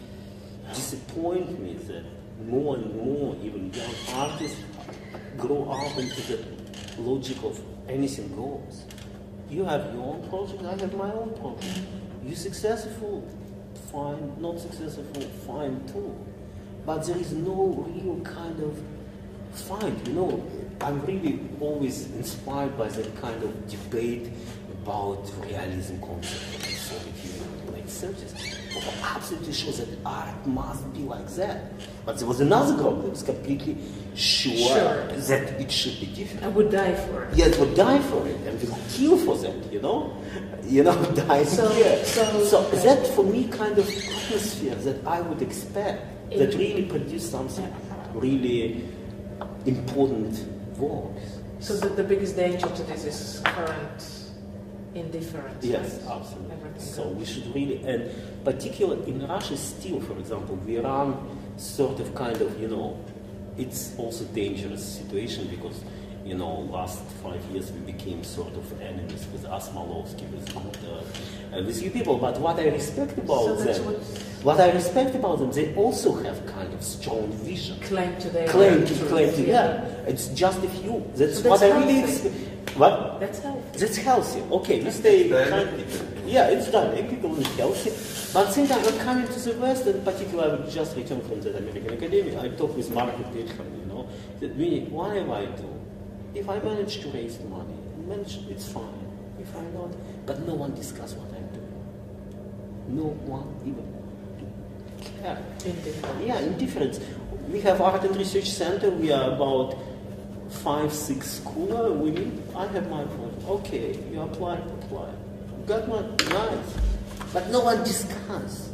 disappoints me is that more and more, even young artists grow up into the logic of anything goes. You have your own project, I have my own project. You're successful, fine. Not successful, fine too. But there is no real kind of fight. I'm really always inspired by that kind of debate about realism concept of the Soviet Union in the late 30s. Absolutely sure that art must be like that. But there was another group that was completely sure that it should be different. I would die for it. Yes, would die for it, and we would kill for that, die here. So that for me kind of atmosphere that I would expect, that really produce something really important works. So the biggest danger to this is current indifference. Yes, absolutely. So we should really, and particularly in Russia still, for example, we run sort of kind of, it's also dangerous situation, because, last 5 years we became sort of enemies with Asmalovsky, with you people. But what I respect about them, they also have kind of strong vision. Claim to their It's just a few. That's what I really expect. What? That's healthy. That's healthy. Okay, we stay. It's dialectical and healthy. But at the same time, when coming to the West, in particular, I would just return from the American Academy. I talked with Margaret Whitman, that whatever I do, if I manage to raise money, it's fine. If I not, but no one discuss what I'm doing. No one even care. Indifference. Yeah, indifference. We have Art and Research Center. We are about 5-6 schooler women. I have my project. Okay, you apply. Got my nice. But no one discuss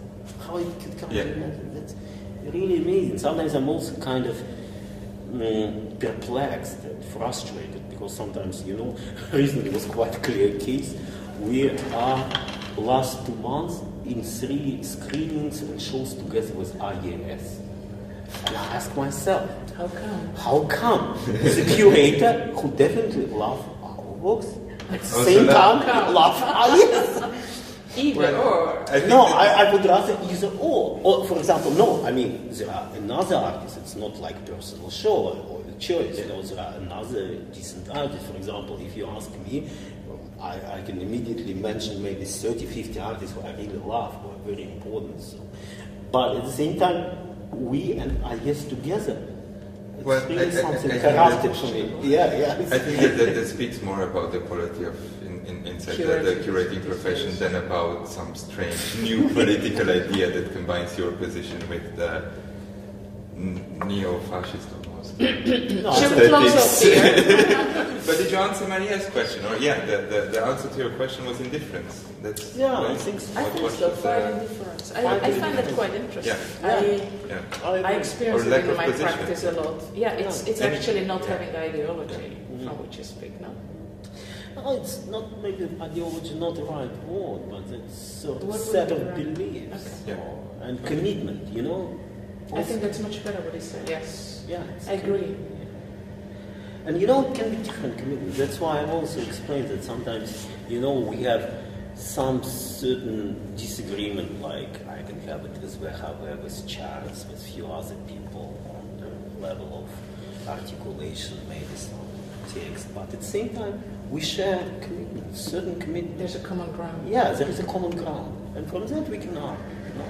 how it could come together. That's really amazing. Sometimes I'm also kind of perplexed and frustrated, because sometimes, recently it was quite a clear case. We are last 2 months in 3 screenings and shows together with IAS. And I ask myself, how come? The curator who definitely loves our works, at the same time, loves IAS. Either or. I would rather either or. Or, for example, no, I mean, there are another artist, it's not like personal show or a choice, you know, there are another decent artist. For example, if you ask me, I can immediately mention maybe 30, 50 artists who I really love, who are very important. So. But at the same time, we and IS together, it's really something character for me. Yeah. I think that speaks more about the quality of inside the curating profession than about some strange new political idea that combines your position with the neo-fascist almost. But did you answer Maria's question? Or the answer to your question was indifference. That's I think so. I think so. Quite indifference. I find that quite interesting. I experience it in my practice a lot. Yeah, it's actually not having ideology from which you speak. No. No, it's not maybe ideology, not the right word, but it's a set of beliefs and commitment. You know. I think that's much better what he said. Yes. Yeah. I agree. And you know, it can be different commitments. That's why I also explained that sometimes, you know, we have some certain disagreement, like I can have it with Wehave, with Charles, with few other people on the level of articulation, maybe some text. But at the same time, we share commitment, certain commitment. There's a common ground. Yeah, there is a common ground. And from that we can argue, you know.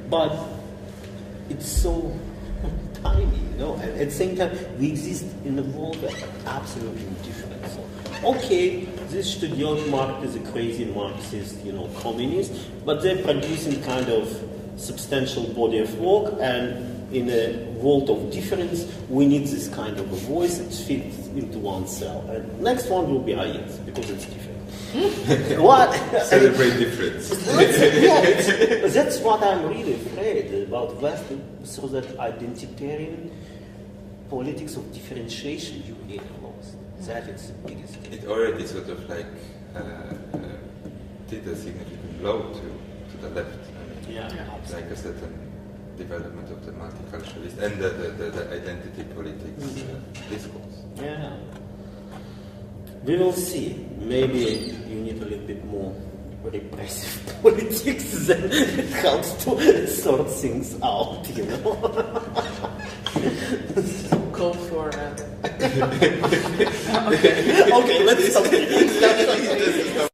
But it's so tiny, you know, and at the same time, we exist in a world that is absolutely different. So, okay, this Studiot Mark is a crazy Marxist, you know, communist, but they're producing kind of substantial body of work, and in a world of difference, we need this kind of a voice that fits into one cell. And next one will be IS, because it's different. What? Celebrate difference. That's what I'm really afraid about West, so that identitarian politics of differentiation you really lost. That is the biggest thing. It already sort of like did a significant blow to the left. I mean, like a certain development of the multiculturalist and the identity politics discourse. Yeah. We will see. Maybe you need a little bit more repressive politics that helps to sort things out, you know. Call for. Okay, let's stop.